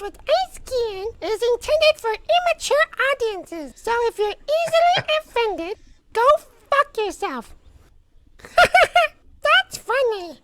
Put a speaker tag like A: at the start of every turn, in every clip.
A: Stories with Ace Guillen is intended for immature audiences, so if you're easily offended, go fuck yourself. That's funny.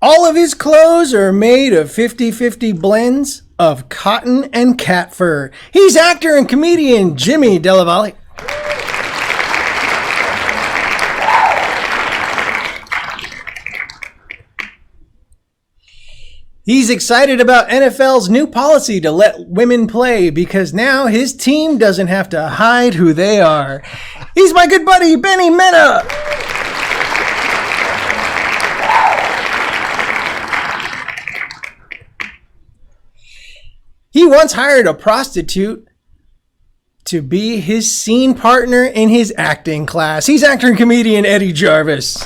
B: All of his clothes are made of 50-50 blends of cotton and cat fur. He's actor and comedian Jimmy Della Valle. He's excited about NFL's new policy to let women play because now his team doesn't have to hide who they are. He's my good buddy, Mena. He once hired a prostitute to be his scene partner in his acting class. He's actor and comedian Eddie Jarvis.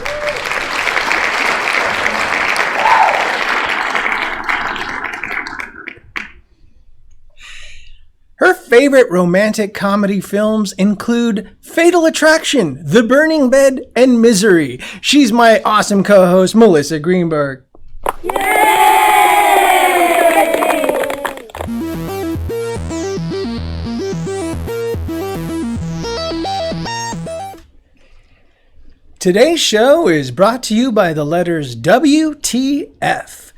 B: Her favorite romantic comedy films include Fatal Attraction, The Burning Bed, and Misery. She's my awesome co-host, Melissa Greenberg. Today's show is brought to you by the letters WTF.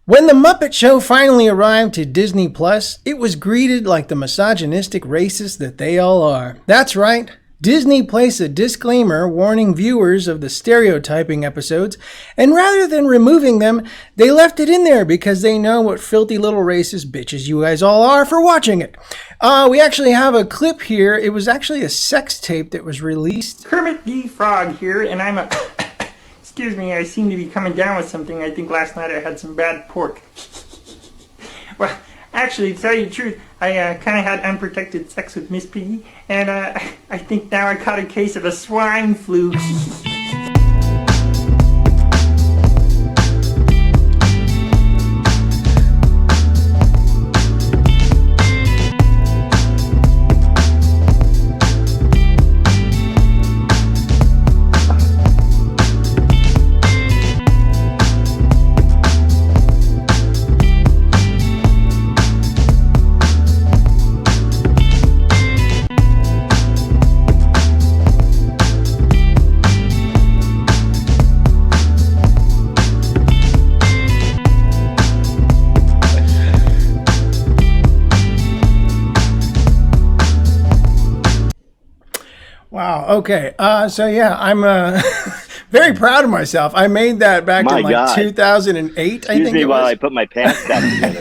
B: When the Muppet Show finally arrived to Disney Plus, it was greeted like the misogynistic racists that they all are. That's right. Disney placed a disclaimer warning viewers of the stereotyping episodes, and rather than removing them, they left it in there because they know what filthy little racist bitches you guys all are for watching it. We actually have a clip here. It was actually a sex tape that was released.
C: Kermit the Frog here, and I'm a... Excuse me, I seem to be coming down with something. I think last night I had some bad pork. Well, actually, to tell you the truth, I kind of had unprotected sex with Miss Piggy, and I think now I caught a case of a swine flu.
B: Wow. Okay. So yeah, I'm very proud of myself. I made that back in like 2008.
D: Excuse I think me while I put my pants back together.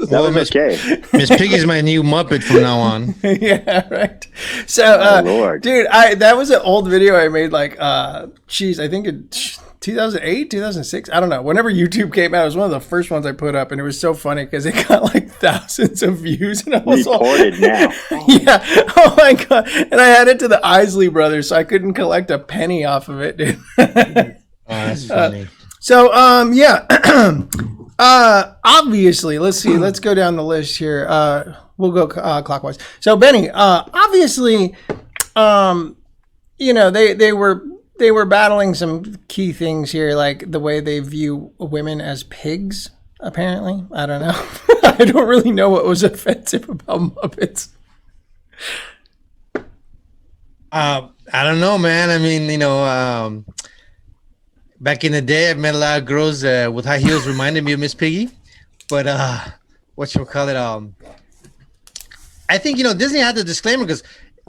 D: That was okay.
E: Miss Piggy's my new Muppet from now on.
B: Yeah. Right. So,
D: Lord.
B: Dude, that was an old video I made. Like, I think it. 2008, 2006, I don't know. Whenever YouTube came out, it was one of the first ones I put up, and it was so funny because it got like thousands of views. And I was
D: reported now.
B: Yeah. Oh my god. And I had it to the Isley Brothers, so I couldn't collect a penny off of it, dude.
E: That's funny.
B: Yeah. Obviously, let's see. Let's go down the list here. We'll go clockwise. So Beny, obviously, they were battling some key things here, like the way they view women as pigs, apparently. I don't know. I don't really know what was offensive about Muppets.
E: I don't know, man. I mean, back in the day, I've met a lot of girls with high heels reminded me of Miss Piggy. But whatchamacallit? I think, Disney had the disclaimer because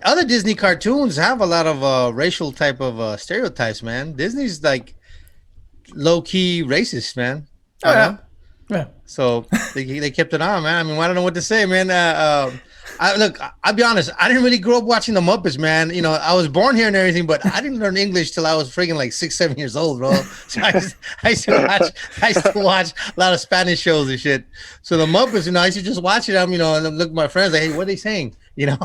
E: other Disney cartoons have a lot of racial type of stereotypes, man. Disney's like low-key racist, man.
B: Oh, yeah.
E: So they kept it on, man. I mean, I don't know what to say, man. I'll be honest. I didn't really grow up watching the Muppets, man. You know, I was born here and everything, but I didn't learn English till I was freaking like 6, 7 years old, bro. So I used to watch a lot of Spanish shows and shit. So the Muppets, you know, I used to just watch it. You know, and look at my friends, like, hey, what are they saying? You know,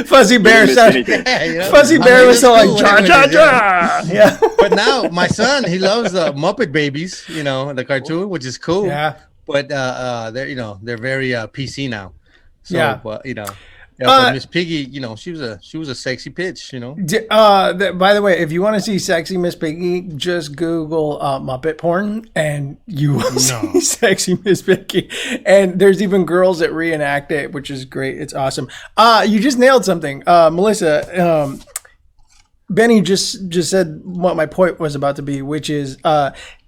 B: Fuzzy Bear Fuzzy Bear was so like ja ja ja. Yeah.
E: But now my son, he loves Muppet Babies, you know, the cartoon, which is cool.
B: Yeah.
E: But they're very PC now. So,
B: yeah.
E: But you know, but Miss Piggy, you know, she was a sexy bitch, you know.
B: By the way, if you want to see sexy Miss Piggy, just Google Muppet porn, and you will see sexy Miss Piggy. And there's even girls that reenact it, which is great. It's awesome. You just nailed something, Melissa. Beny just said what my point was about to be, which is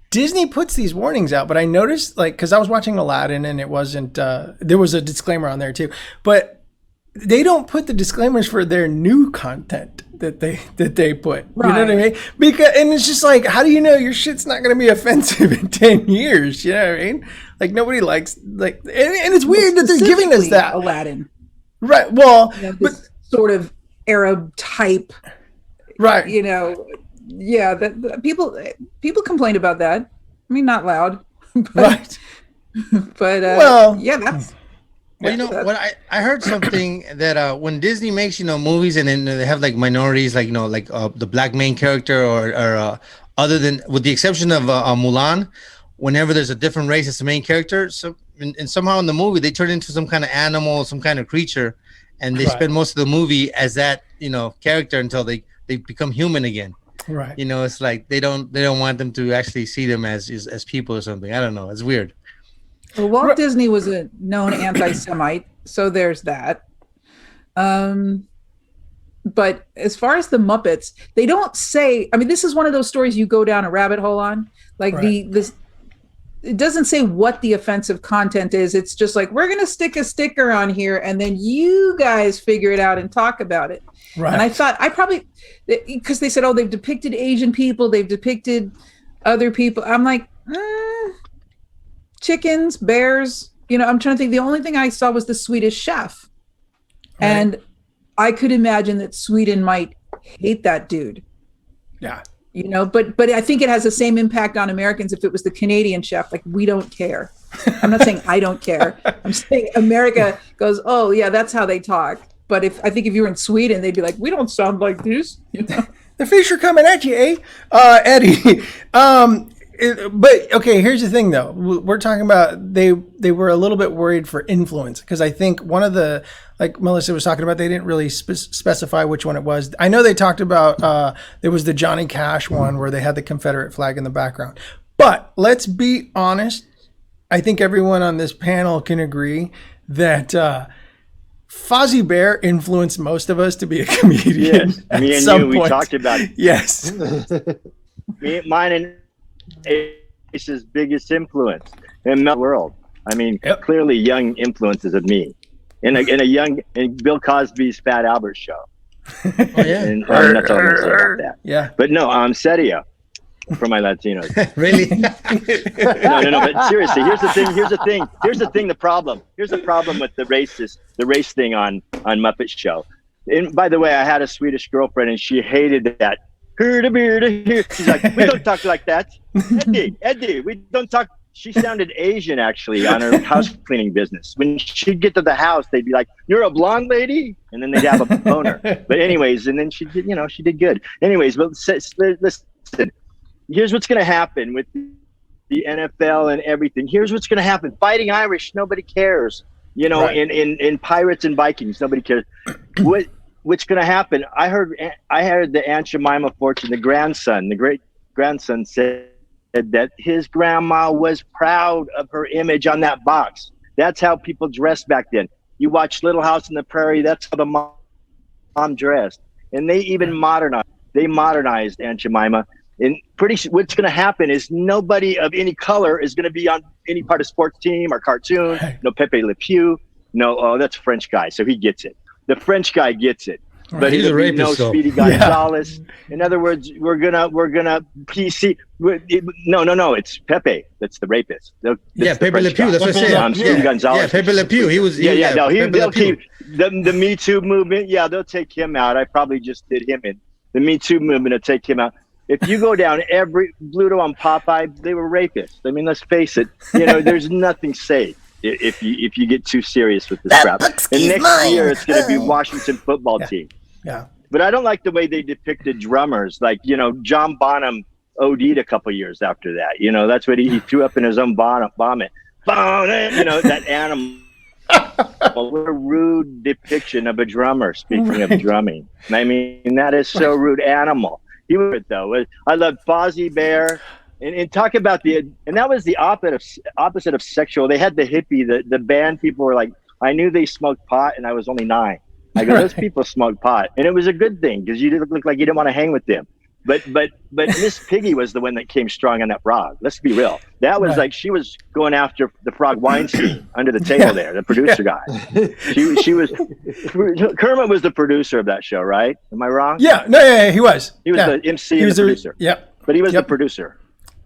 B: Disney puts these warnings out, but I noticed, like, because I was watching Aladdin and it wasn't, there was a disclaimer on there too, but they don't put the disclaimers for their new content that they put. Right. You know what I mean? And it's just like, how do you know your shit's not going to be offensive in 10 years? You know what I mean? Like, nobody likes, like, and it's weird that they're giving us that.
F: Aladdin.
B: Right. Well,
F: but sort of Arab type.
B: Right.
F: You know, yeah, that people complain about that. I mean, not loud, but,
B: right?
F: But yeah, that's.
E: Well, you know what? I heard something that when Disney makes, you know, movies and then they have like minorities, like, you know, like the black main character or other than, with the exception of Mulan, whenever there's a different race as the main character, so and somehow in the movie they turn into some kind of animal, some kind of creature, and they spend most of the movie as that, you know, character until they become human again.
B: Right.
E: You know, it's like they don't want them to actually see them as people or something. I don't know. It's weird.
F: Well, Walt Disney was a known anti-Semite, so there's that. But as far as the Muppets, they don't say. I mean, this is one of those stories you go down a rabbit hole on. Like this, it doesn't say what the offensive content is. It's just like, we're gonna stick a sticker on here, and then you guys figure it out and talk about it. Right. And I thought because they said, oh, they've depicted Asian people, they've depicted other people. I'm like, chickens, bears. You know, I'm trying to think. The only thing I saw was the Swedish chef, and I could imagine that Sweden might hate that dude.
B: Yeah.
F: You know, but I think it has the same impact on Americans if it was the Canadian chef. Like, we don't care. I'm not saying I don't care. I'm saying America goes, oh yeah, that's how they talk. But I think if you were in Sweden, they'd be like, we don't sound like this. You know?
B: The fish are coming at you, eh? Eddie. But okay, here's the thing though. We're talking about they were a little bit worried for influence, because I think one of the, like Melissa was talking about, they didn't really specify which one it was. I know they talked about there was the Johnny Cash one where they had the Confederate flag in the background. But let's be honest. I think everyone on this panel can agree that Fozzie Bear influenced most of us to be a comedian.
D: Yes, me and you, we talked about it.
B: Yes.
D: Mine and Ace's biggest influence in the world. I mean, clearly young influences of me in Bill Cosby's Fat Albert Show. Oh yeah, and that's all I'm gonna say about that.
B: Yeah,
D: but no, Serio for my Latinos.
E: Really?
D: No. But seriously, here's the thing. The problem. Here's the problem with the race thing on Muppet Show. And by the way, I had a Swedish girlfriend, and she hated that. She's like, we don't talk like that. Eddie, we don't talk. She sounded Asian, actually, on her house cleaning business. When she'd get to the house, they'd be like, you're a blonde lady? And then they'd have a boner. But anyways, and then she did good. Anyways, but listen, here's what's going to happen with the NFL and everything. Here's what's going to happen. Fighting Irish, nobody cares. You know, right. in Pirates and Vikings, nobody cares. What's going to happen? I heard the Aunt Jemima Fortune, the great grandson, said that his grandma was proud of her image on that box. That's how people dressed back then. You watch Little House on the Prairie, that's how the mom dressed. And they even modernized Aunt Jemima. And what's going to happen is nobody of any color is going to be on any part of sports team or cartoon. No Pepe Le Pew. No, that's a French guy, so he gets it. The French guy gets it. but
E: He's a
D: it'll be
E: rapist,
D: no
E: so.
D: Speedy Gonzalez. In other words, we're gonna PC. No, it's Pepe that's the rapist.
E: Yeah, Pepe Le Pew. That's what I said.
D: Speedy Gonzalez.
E: Yeah, Pepe Le Pew. He was.
D: No,
E: Pepe
D: they'll
E: Le Pew.
D: keep the Me Too movement. Yeah, they'll take him out. I probably just did him in. The Me Too movement will take him out. If you go down every Bluto on Popeye, they were rapists. I mean, let's face it. There's nothing safe if you get too serious with this crap. And next year it's going to be Washington football team.
B: Yeah.
D: But I don't like the way they depicted drummers. Like, John Bonham OD'd a couple years after that. That's what he threw up in his own vomit. That animal. What a rude depiction of a drummer, speaking of drumming. I mean, that is so rude. Animal. He was, though. I love Fozzie Bear. And talk about and that was the opposite of sexual. They had the hippie, the band people were like, I knew they smoked pot and I was only 9. I go, those people smoke pot. And it was a good thing because you didn't look like you didn't want to hang with them. But Miss Piggy was the one that came strong on that frog. Let's be real. That was like, she was going after the frog Weinstein under the table there, the producer guy. She was, Kermit was the producer of that show, right? Am I wrong?
B: Yeah, no, he was.
D: He was the MC and the producer.
B: Yep.
D: But he was the producer.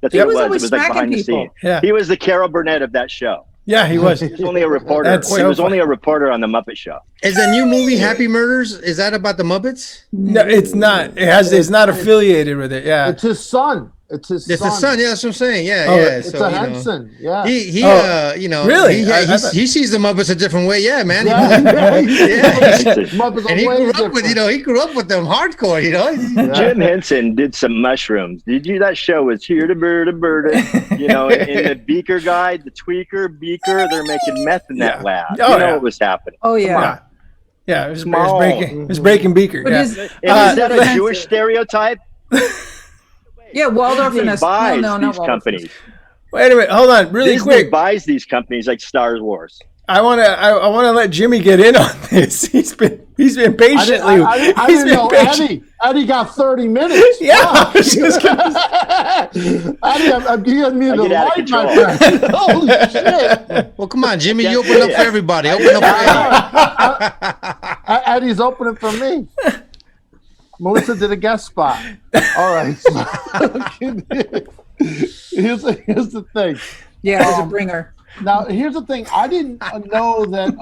D: That's
F: He
D: what
F: was
D: it was.
F: always
D: It was like
F: smacking
D: behind the
F: people.
D: scene.
B: Yeah.
D: He was the Carol Burnett of that show.
B: Yeah, he was.
D: He was only a reporter.
B: That's
D: He
B: so
D: was
B: funny.
D: only a reporter on the Muppet Show.
E: Is the new movie Happy Murders? Is that about the Muppets?
B: No, it's not. It's not affiliated with it. Yeah.
G: It's his son. It's his
E: It's
G: son.
E: the son. Yeah, that's what I'm saying. Yeah,
B: Oh,
E: yeah.
G: It's
E: So,
G: a Henson. Yeah.
E: He
B: Really?
E: he sees the Muppets a different way. Yeah, man.
G: Muppets
E: And he
G: are way
E: grew up
G: different.
E: he grew up with them hardcore.
D: Jim Henson did some mushrooms. Did you? That show was here to bird, and the Beaker guy, the tweaker, Beaker, they're making meth in that lab.
B: Oh,
D: you know
B: yeah.
D: what was happening.
F: Oh yeah.
B: Yeah. Yeah, it was
D: on.
B: breaking Beaker.
F: But
B: Yeah.
F: is
D: And is that a Jewish stereotype?
F: yeah, Waldorf and
D: Disney buys
F: not
D: these
F: Waldorf.
D: companies.
B: Wait a minute, hold on, really
D: Disney
B: quick.
D: buys these companies like Star Wars.
B: I wanna let Jimmy get in on this. He's been patiently.
G: I didn't know Eddie got 30 minutes.
B: Yeah, I was just gonna
G: Eddie, I'm giving me the
D: get out of
G: light, my
D: control.
G: friend. Holy shit.
E: Well, come on, Jimmy. You open up for everybody. Open up for Eddie.
G: Eddie's opening for me. Melissa did a guest spot. All right. Here's the thing.
F: Yeah, it was a bringer.
G: Now, here's the thing. I didn't know that,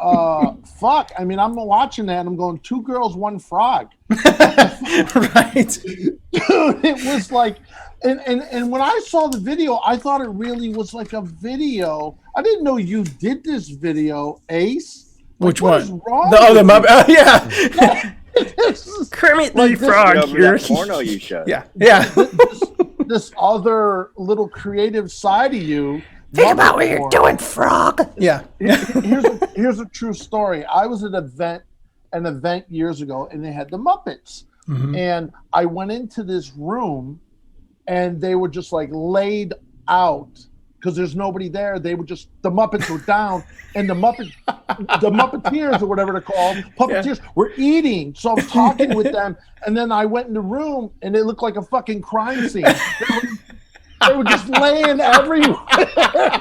G: I mean, I'm watching that and I'm going, 2 girls, 1 frog.
B: right.
G: Dude, it was like, and when I saw the video, I thought it really was like a video. I didn't know you did this video, Ace.
B: Which
G: what
B: one?
G: is wrong
B: The other
G: with
B: Muppet. Oh, yeah.
G: This is-
B: Kermit
G: Like
B: the
G: this-
B: Frog.
D: Over
B: You're,
D: that porno you showed.
B: yeah.
G: this other little creative side of you.
A: Think about what
G: Muppet
A: you're
G: porn.
A: doing, frog.
B: Yeah.
G: Here's a true story. I was at an event years ago, and they had the Muppets, and I went into this room, and they were just like laid out because there's nobody there. They were just the Muppets were down, and the Muppeteers or whatever they're called, puppeteers, were eating. So I was talking with them, and then I went in the room, and it looked like a fucking crime scene. They were just laying everywhere,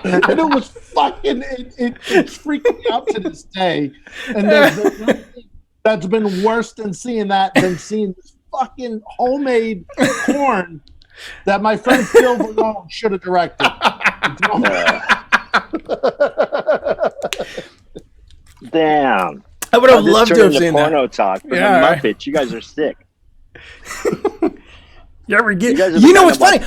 G: and it was fucking. It's freaking me out to this day. And that's been worse than seeing this fucking homemade porn that my friend Phil Malone should have directed.
D: Damn.
B: I would have
D: This
B: loved
D: turned
B: to have
D: into
B: seen that.
D: porno talk for
B: Yeah,
D: the
B: right.
D: Muppets. You guys are sick.
B: You ever get?
D: You guys
B: You know what's funny?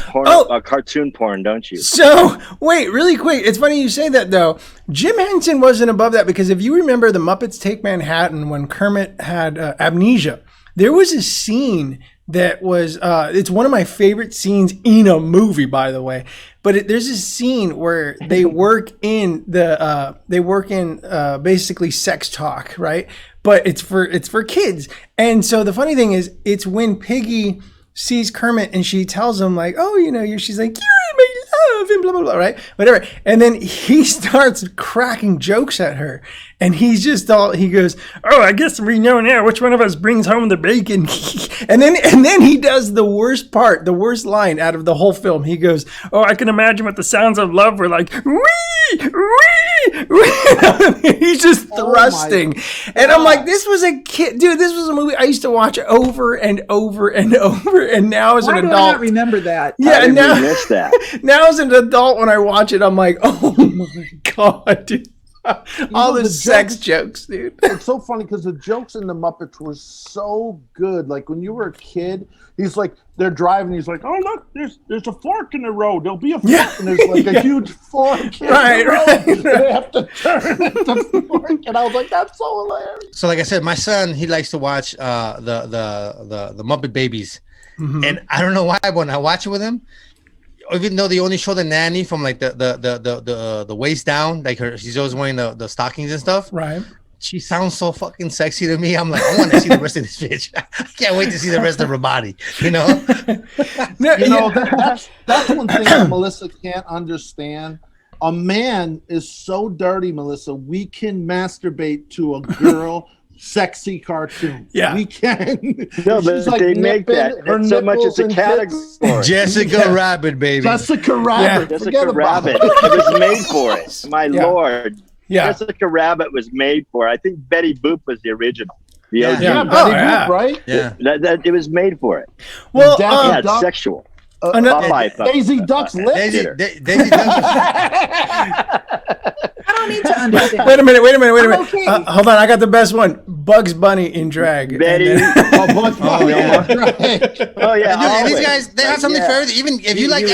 D: Cartoon porn, don't you?
B: So, wait, really quick. It's funny you say that, though. Jim Henson wasn't above that because if you remember the Muppets Take Manhattan when Kermit had amnesia, there was a scene that was, it's one of my favorite scenes in a movie, by the way. But there's a scene where they work in basically sex talk, right? But it's for kids. And so the funny thing is, it's when Piggy sees Kermit and she tells him like, oh, she's like, you're in my love and blah, blah, blah, right? Whatever. And then he starts cracking jokes at her. And he's just he goes, oh, I guess we know now which one of us brings home the bacon. and then he does the worst part, the worst line out of the whole film. He goes, oh, I can imagine what the sounds of love were like. Wee, wee, wee. He's just thrusting. And I'm like, this was a kid. Dude, this was a movie I used to watch over and over and over. And now as an adult.
F: Why do I not remember that?
B: Yeah,
D: I
B: now,
D: missed that.
B: Now as an adult, when I watch it, I'm like, oh my God, dude. All the sex jokes, dude.
G: It's so funny because the jokes in the Muppets were so good. Like when you were a kid, he's like, they're driving. He's like, oh look, there's a fork in the road. There'll be a fork, and there's like a huge fork.
B: Right.
G: They have to turn the fork, and I was like, that's so hilarious.
E: So, like I said, my son, he likes to watch the Muppet Babies, and I don't know why when I watch it with him. Even though they only show the nanny from like the waist down, like she's always wearing the stockings and stuff.
B: Right.
E: She sounds so fucking sexy to me. I'm like, I want to see the rest of this bitch. I can't wait to see the rest of her body. You know.
G: That's one thing that Melissa can't understand. A man is so dirty, Melissa. We can masturbate to a girl. Sexy cartoon.
B: Yeah.
G: We can.
D: No, but
G: like
D: they make that. It's so much as a category.
E: Jessica Rabbit, baby.
G: Jessica Rabbit.
B: Yeah.
D: Jessica Rabbit. It was made for it. My Lord.
B: Yeah.
D: Jessica Rabbit was made for it. I think Betty Boop was the original. The OG.
G: Yeah, Betty Boop, right?
E: Yeah.
D: That it was made for it.
B: Well,
D: Yeah, it's sexual.
G: Daisy Duck's lips.
E: Daisy Duck.
F: I don't need to understand.
B: Wait a minute.
F: Okay.
B: Hold on, I got the best one. Bugs Bunny in drag.
D: Betty.
G: Bugs Bunny.
D: Right. Oh yeah.
E: Dude, these guys, they have something for everything. Even if you like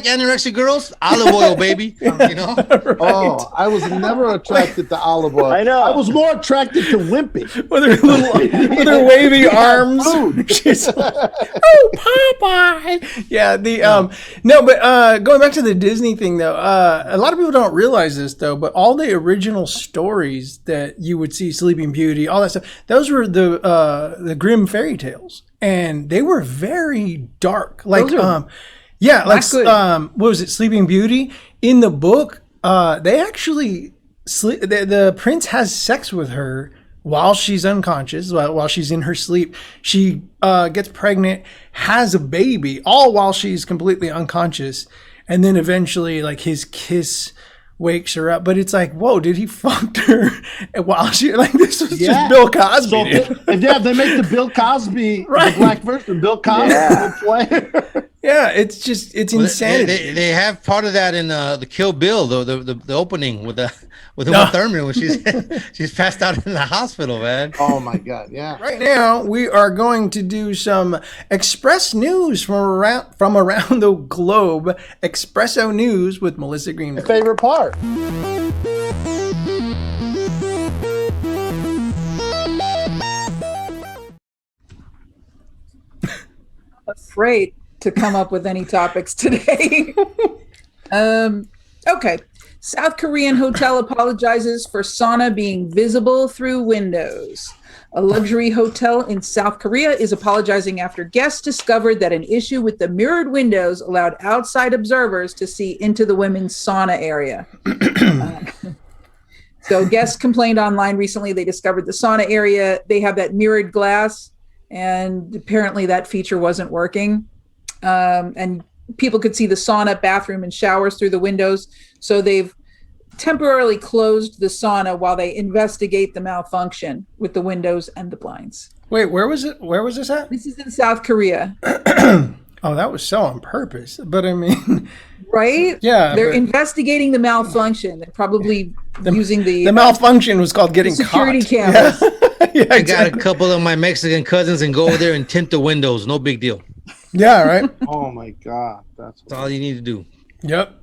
E: anorexic girls, olive oil, baby. You know.
G: Oh, I was never attracted to olive oil.
D: I know.
G: I was more attracted to Wimpy.
B: with her wavy arms. She's like, oh, Popeye. Yeah. Going back to the Disney thing though, a lot of people don't realize this though, but all the original stories that you would see, Sleeping Beauty, all that stuff, those were the Grimm fairy tales, and they were very dark. Like, what was it, Sleeping Beauty? In the book, they actually the prince has sex with her while she's unconscious, while she's in her sleep. She gets pregnant, has a baby, all while she's completely unconscious, and then eventually, like, his kiss wakes her up. But it's like, whoa, did he fuck her while she, like, this was just Bill Cosby.
G: So they make the Bill Cosby, the black version, Bill Cosby will play.
B: Yeah, it's insanity.
E: They have part of that in the Kill Bill, the opening with Uma Thurman when she's passed out in the hospital, man.
G: Oh my God, yeah.
B: Right now, we are going to do some Express news from around the globe. Espresso news with Melissa Greenberg.
G: My favorite part.
F: Afraid to come up with any topics today. Okay. South Korean hotel apologizes for sauna being visible through windows. A luxury hotel in South Korea is apologizing after guests discovered that an issue with the mirrored windows allowed outside observers to see into the women's sauna area. So guests complained online recently. They discovered the sauna area. They have that mirrored glass, and apparently that feature wasn't working. And people could see the sauna, bathroom, and showers through the windows. So they've temporarily closed the sauna while they investigate the malfunction with the windows and the blinds.
B: Wait, where was it? Where was this at?
F: This is in South Korea.
B: Oh, that was so on purpose. But I mean,
F: right?
B: Yeah.
F: They're investigating the malfunction. They're probably using the
B: malfunction was called getting
F: security
B: caught.
F: cameras.
B: Yeah,
E: I got a couple of my Mexican cousins and go over there and tint the windows. No big deal.
B: Yeah, right.
G: Oh my God,
E: that's all you need to do.
B: Yep.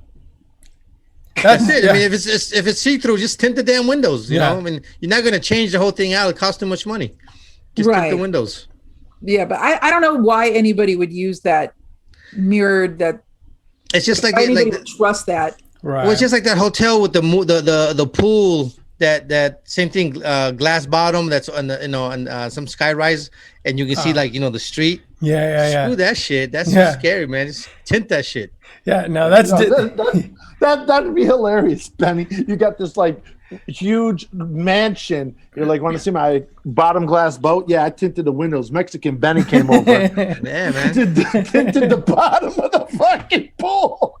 E: That's it. Yeah. I mean, if it's see-through, just tint the damn windows. You know, I mean, you're not going to change the whole thing out. It costs too much money. Just tint the windows.
F: Yeah, but I don't know why anybody would use that mirrored. That
E: it's just like
F: anybody would trust that.
B: Right.
E: Well, it's just like that hotel with the pool that same thing, glass bottom that's on the, on some sky rise, and you can see like the street.
B: Yeah.
E: Screw that shit. That's so scary, man. Just tint that shit.
B: Yeah, no, that's
G: that'd be hilarious, Benny. You got this like huge mansion. You're like, want to see my bottom glass boat? Yeah, I tinted the windows. Mexican Benny came over.
E: Yeah, man.
G: tinted the bottom of the fucking pool.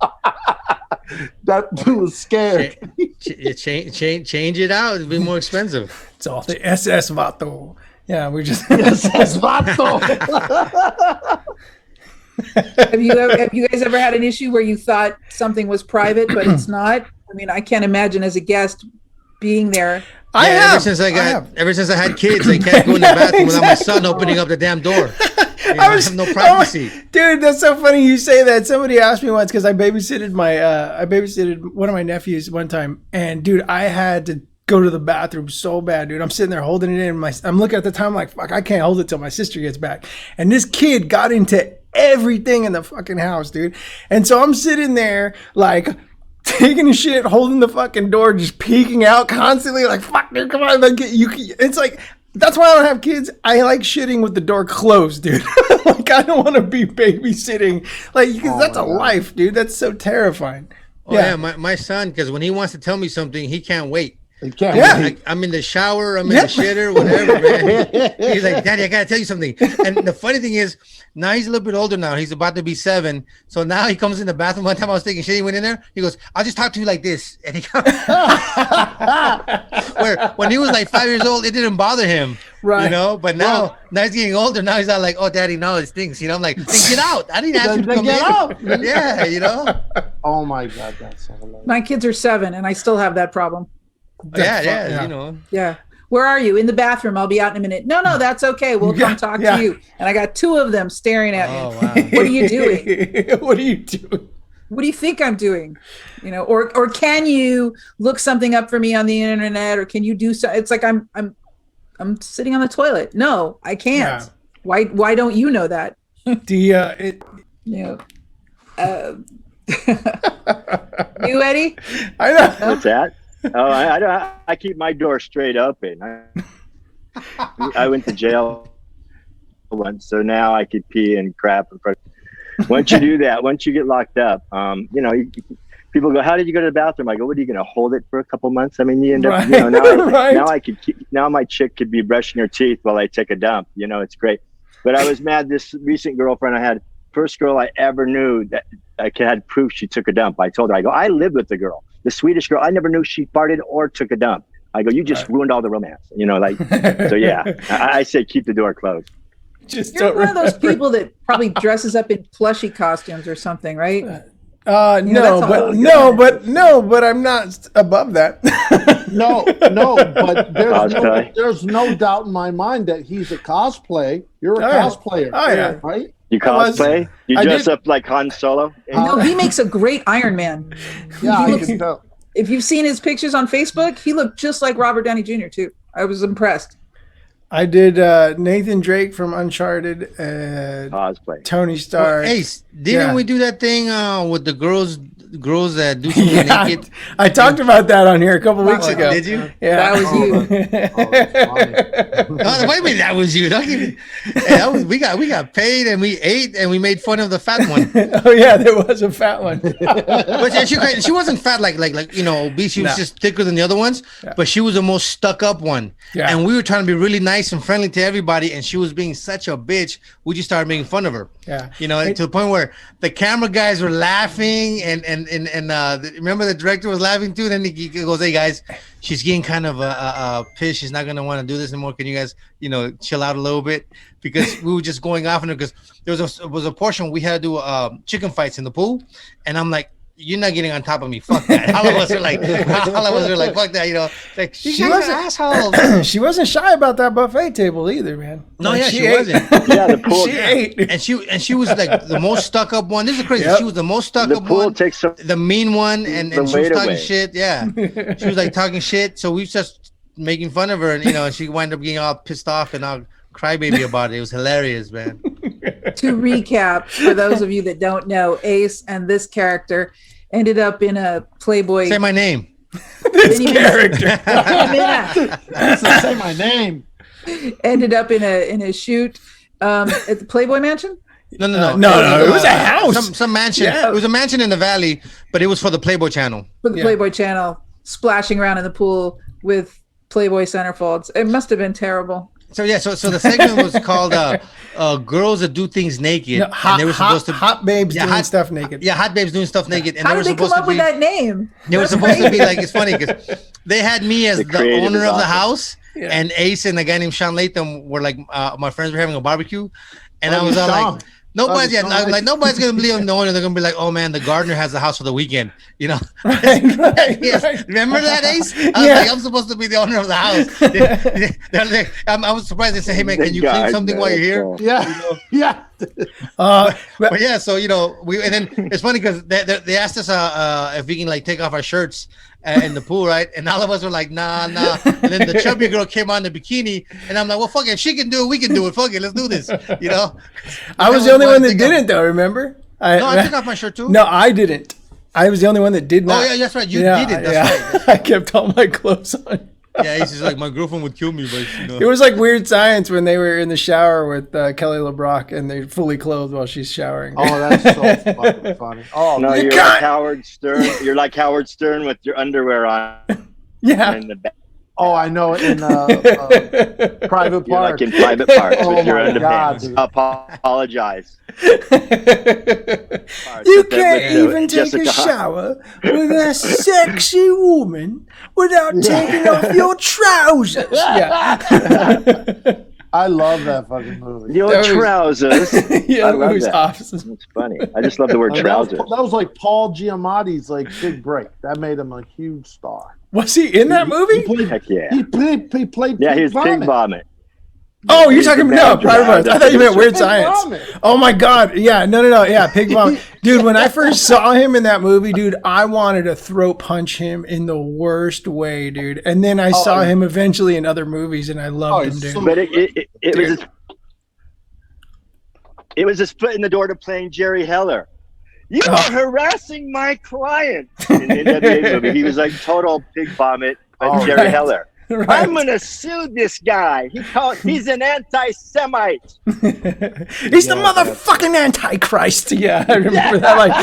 G: That dude was scared.
E: Change it out. It'd be more expensive.
B: It's all the SS Vato. Yeah, we're just
G: SS Vato.
F: Have you guys ever had an issue where you thought something was private but it's not? I mean, I can't imagine as a guest being there.
E: Ever since I had kids, I can't go in the bathroom without my son opening up the damn door. I have no privacy.
B: Dude, that's so funny you say that. Somebody asked me once because I babysitted one of my nephews one time, and dude, I had to go to the bathroom so bad, dude. I'm sitting there holding it in. I'm looking at the time like, fuck, I can't hold it till my sister gets back. And this kid got into everything in the fucking house, dude. And so I'm sitting there like taking a shit, holding the fucking door, just peeking out constantly, like, fuck, dude, come on, like, it's like, that's why I don't have kids. I like shitting with the door closed, dude. Like, I don't want to be babysitting, like, because that's a life, dude. That's so terrifying.
E: Oh yeah, my son, because when he wants to tell me something, he can't wait. I'm in the shower, I'm in the shitter, whatever, man. He's like, Daddy, I gotta tell you something. And the funny thing is, now he's a little bit older now. He's about to be 7. So now he comes in the bathroom. One time I was taking shit, he went in there. He goes, I'll just talk to you like this. And he comes. Where when he was like 5 years old, it didn't bother him. Right. But now he's getting older. Now he's not like, oh, Daddy, no, it stinks. I'm like, then get out. I didn't ask you to come in. Out. Yeah,
G: Oh my God, that's so hilarious.
F: My kids are 7 and I still have that problem.
E: Yeah.
F: Yeah. Where are you? In the bathroom. I'll be out in a minute. No, that's okay. We'll come talk to you. And I got 2 of them staring at me. Wow. What are you doing?
B: What are you doing?
F: What do you think I'm doing? Or can you look something up for me on the internet, or can you do so? It's like I'm sitting on the toilet. No, I can't. Yeah. Why don't you know that?
B: You,
F: Eddie?
B: I know.
D: What's that? Oh, I keep my door straight open. I went to jail once, so now I could pee and crap in front. Once you do that, once you get locked up, people go, "How did you go to the bathroom?" I go, "What are you going to hold it for a couple months?" I mean, you end up, now my chick could be brushing her teeth while I take a dump. It's great. But I was mad. This recent girlfriend I had, first girl I ever knew that I had proof she took a dump. I told her, I go, I lived with the girl. The Swedish girl, I never knew she farted or took a dump. I go, you just ruined all the romance. So yeah, I say keep the door closed.
F: You're one of those people that probably dresses up in plushie costumes or something, right?
B: No, but I'm not above that.
G: No, but there's no doubt in my mind that he's a cosplay. You're a cosplayer.
B: Oh yeah,
G: right?
D: You cosplay? You dress up like Han Solo?
F: No, he makes a great Iron Man.
G: Yeah, I can tell.
F: If you've seen his pictures on Facebook, he looked just like Robert Downey Jr. too. I was impressed.
B: I did Nathan Drake from Uncharted,
D: cosplay.
B: Tony Stark.
E: Ace, didn't we do that thing with the girls that do something naked?
B: I talked about that on here a couple weeks ago.
E: Did you?
B: Yeah,
F: that was you.
E: Wait a minute, that was you. We got paid and we ate and we made fun of the fat one.
B: Oh yeah, there was a fat one.
E: But she wasn't fat like obese. She was just thicker than the other ones. Yeah. But she was the most stuck up one. Yeah. And we were trying to be really nice and friendly to everybody, and she was being such a bitch. We just started making fun of her.
B: Yeah.
E: To the point where the camera guys were laughing and remember the director was laughing too. Then he goes, "Hey guys, she's getting kind of pissed. She's not gonna want to do this anymore. Can you guys, chill out a little bit?" Because we were just going off on her. Because there was a portion we had to do chicken fights in the pool, and I'm like, "You're not getting on top of me. Fuck that." All of us are like, "Fuck that." Like she was an asshole.
B: She wasn't shy about that buffet table either, man.
E: No, she wasn't.
D: Yeah, the pool.
B: She ate,
E: and she was like the most stuck up one. This is crazy. Yep. She was the most stuck up one. The mean one, and she was talking shit. Yeah, she was like talking shit. So we just making fun of her, and she wound up getting all pissed off and all crybaby about it. It was hilarious, man.
F: To recap, for those of you that don't know, Ace and this character ended up in a Playboy.
E: Say my name.
B: His character.
G: Doesn't say my name.
F: Ended up in a shoot at the Playboy Mansion.
E: No.
B: It was a house.
E: Some mansion.
B: Yeah.
E: It was a mansion in the Valley, but it was for the Playboy channel.
F: For the Playboy channel, splashing around in the pool with Playboy centerfolds. It must have been terrible.
E: So the segment was called "Girls That Do Things Naked," and they were supposed to
B: hot babes doing stuff naked.
E: Yeah, hot babes doing stuff naked. And
F: How did they come up with that name?
E: They were supposed to be like, it's funny because they had me as the owner of the house, and Ace and a guy named Sean Latham were like, my friends were having a barbecue, and I was all like, nobody's gonna believe I'm the owner. They're gonna be like, oh man, the gardener has the house for the weekend, you know?
B: Right.
E: Remember that, Ace? I was like, I'm supposed to be the owner of the house. I was surprised. They said, hey man, can you clean something while you're here?
G: Yeah.
E: But yeah, so and then it's funny because they asked us if we can like take off our shirts in the pool, right? And all of us were like, nah. And then the chubby girl came on the bikini, and I'm like, well, fuck it, if she can do it, we can do it. Fuck it, let's do this, you know?
B: I was the only one that didn't, though. Remember?
E: I took off my shirt too.
B: No, I didn't. I was the only one that did not.
E: Oh yeah, that's right. You did it. That's right.
B: I kept all my clothes on.
E: Yeah, he's just like, my girlfriend would kill me, but
B: It was like Weird Science when they were in the shower with Kelly LeBrock and they're fully clothed while she's showering.
G: Oh, that's so fucking funny. Oh
D: no, you're like Howard Stern. You're like Howard Stern with your underwear on.
B: Yeah.
D: In the back.
G: Oh, I know. In Private
D: You're
G: Park.
D: like in Private Park with your
G: God,
D: underpants. Apologize.
B: You can't even take a shower with a sexy woman without taking off your trousers. Yeah.
G: I love that fucking movie.
D: Your trousers.
B: Yeah,
D: I love
B: it was
D: that.
B: awesome.
D: It's funny. I just love the word trousers.
G: That was like Paul Giamatti's like big break. That made him a huge star.
B: Was he in that movie?
D: Heck yeah.
G: He played
D: Yeah, he was Pig Vomit.
B: Oh, you're talking about Private Parts. I thought you meant Weird Science. Oh my God. Yeah, no. Yeah, Pig Vomit. Dude, when I first saw him in that movie, dude, I wanted to throat punch him in the worst way, dude. And then I saw him eventually in other movies and I loved him, dude.
D: But it was a split in the door to playing Jerry Heller. You are harassing my client. In the NWA movie, he was like total Pig Vomit, but Jerry Heller. Right. I'm gonna sue this guy. He's an anti-Semite.
B: He's the motherfucking Antichrist. Yeah, I remember that. Like,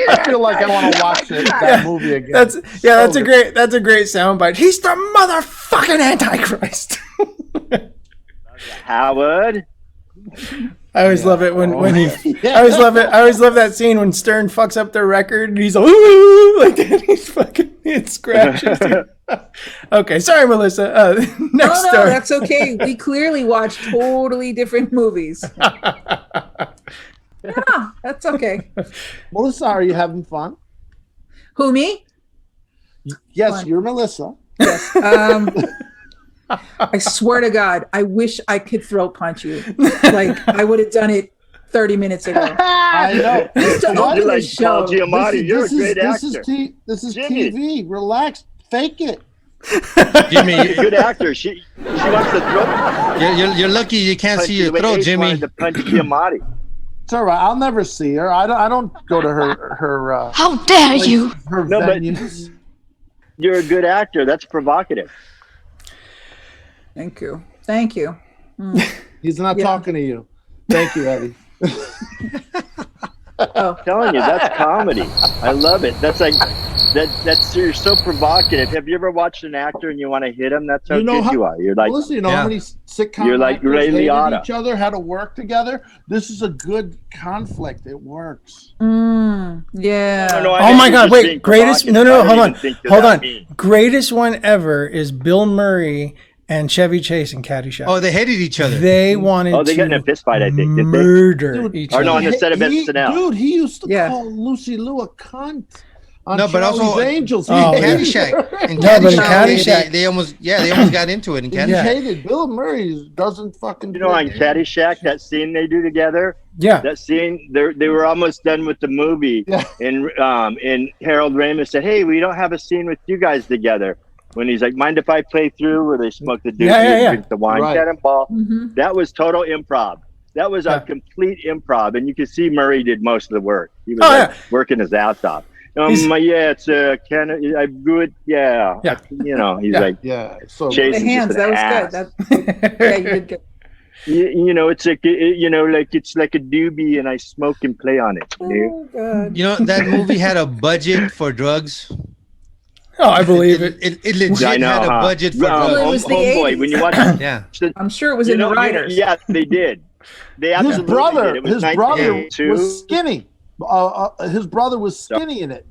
G: I feel like I want to watch that movie again.
B: That's a great soundbite. He's the motherfucking Antichrist.
D: Howard.
B: I always love it when he. I always love it. I always love that scene when Stern fucks up their record and he's like, ooh, like that. He's fucking it scratches. Okay, sorry, Melissa. Next story.
F: No, that's okay. We clearly watch totally different movies. Yeah, that's okay.
G: Melissa, are you having fun?
F: Who, me?
G: Yes, you're Melissa.
F: Yes. I swear to God, I wish I could throat punch you. Like I would have done it 30 minutes ago.
G: I know.
F: Just to open the show.
D: Paul Giamatti, you're a great actor.
G: This is TV. Relax. Fake it.
E: Jimmy,
D: you're a good actor. She wants to throat.
E: You're lucky you can't see your throat, Jimmy.
D: To punch Giamatti.
G: It's all right. I'll never see her. I don't go to her.
A: How dare you?
G: Her venues.
D: But you're a good actor. That's provocative.
F: Thank you. Thank you.
G: He's not talking to you. Thank you, Eddie.
D: I'm telling you, that's comedy. I love it. That's like that's you're so provocative. Have you ever watched an actor and you want to hit him? That's how good you are. You're like,
G: listen, you know how many sitcom
D: you're like
G: actors
D: Ray
G: hated
D: Liotta.
G: each other, had to work together. This is a good conflict. It works.
F: Yeah.
B: Oh my God! Wait, greatest? No. Hold on. Greatest one ever is Bill Murray and Chevy Chase in Caddyshack.
E: Oh, they hated each other.
B: They wanted
D: they got in a fist fight, I think. Did
B: murder each other.
D: Or no, on the set of SNL.
G: Dude, he used to call Lucy Liu a cunt. On
E: no, but
G: Charlie's
E: also
G: Angels.
E: Caddyshack. In
B: Caddyshack,
E: they almost got into it in Caddyshack.
G: He hated Bill Murray. Doesn't fucking.
D: You know, on Caddyshack, that scene they do together.
B: Yeah.
D: That scene, they were almost done with the movie, and Harold Ramis said, "Hey, we don't have a scene with you guys together." When he's like, "Mind if I play through?" Where they smoke the doobie and drink the wine cannonball. That was total improv. That was a complete improv, and you could see Murray did most of the work. He was working his ass off. Yeah, it's I'm good. Yeah. You know, he's like,
G: Yeah. So
D: Chase
F: The
D: is
F: hands,
D: just
F: that
D: an
F: was
D: ass.
F: good. Yeah, you did good.
D: You know, it's like it's like a doobie, and I smoke and play on it.
F: Oh, God.
E: You know, that movie had a budget for drugs.
B: Oh, I believe it.
E: It legit
D: I know,
E: had a
D: huh?
E: budget for
F: Well, it
E: drugs.
F: was the
D: Homeboy,
F: 80s.
D: when you watch,
E: Yeah.
F: I'm sure it was in the writers.
D: yeah, they did. They absolutely
G: his brother,
D: did. It was
G: his brother
D: 1982.
G: was skinny. His brother was skinny in it.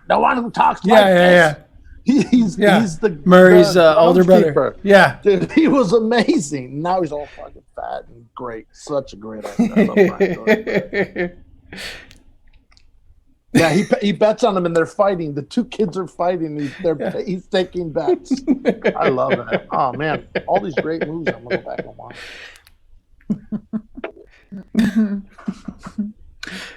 G: The one who talks
B: Yeah,
G: like
B: yeah,
G: this. He's the
B: Murray's
G: the
B: older brother.
G: groundskeeper.
B: Yeah.
G: Dude, he was amazing. Now he's all fucking fat and great. Such a great actor. Yeah, he bets on them and they're fighting. The two kids are fighting. He's taking bets. I love that. Oh man, all these great movies. I'm gonna go back and watch.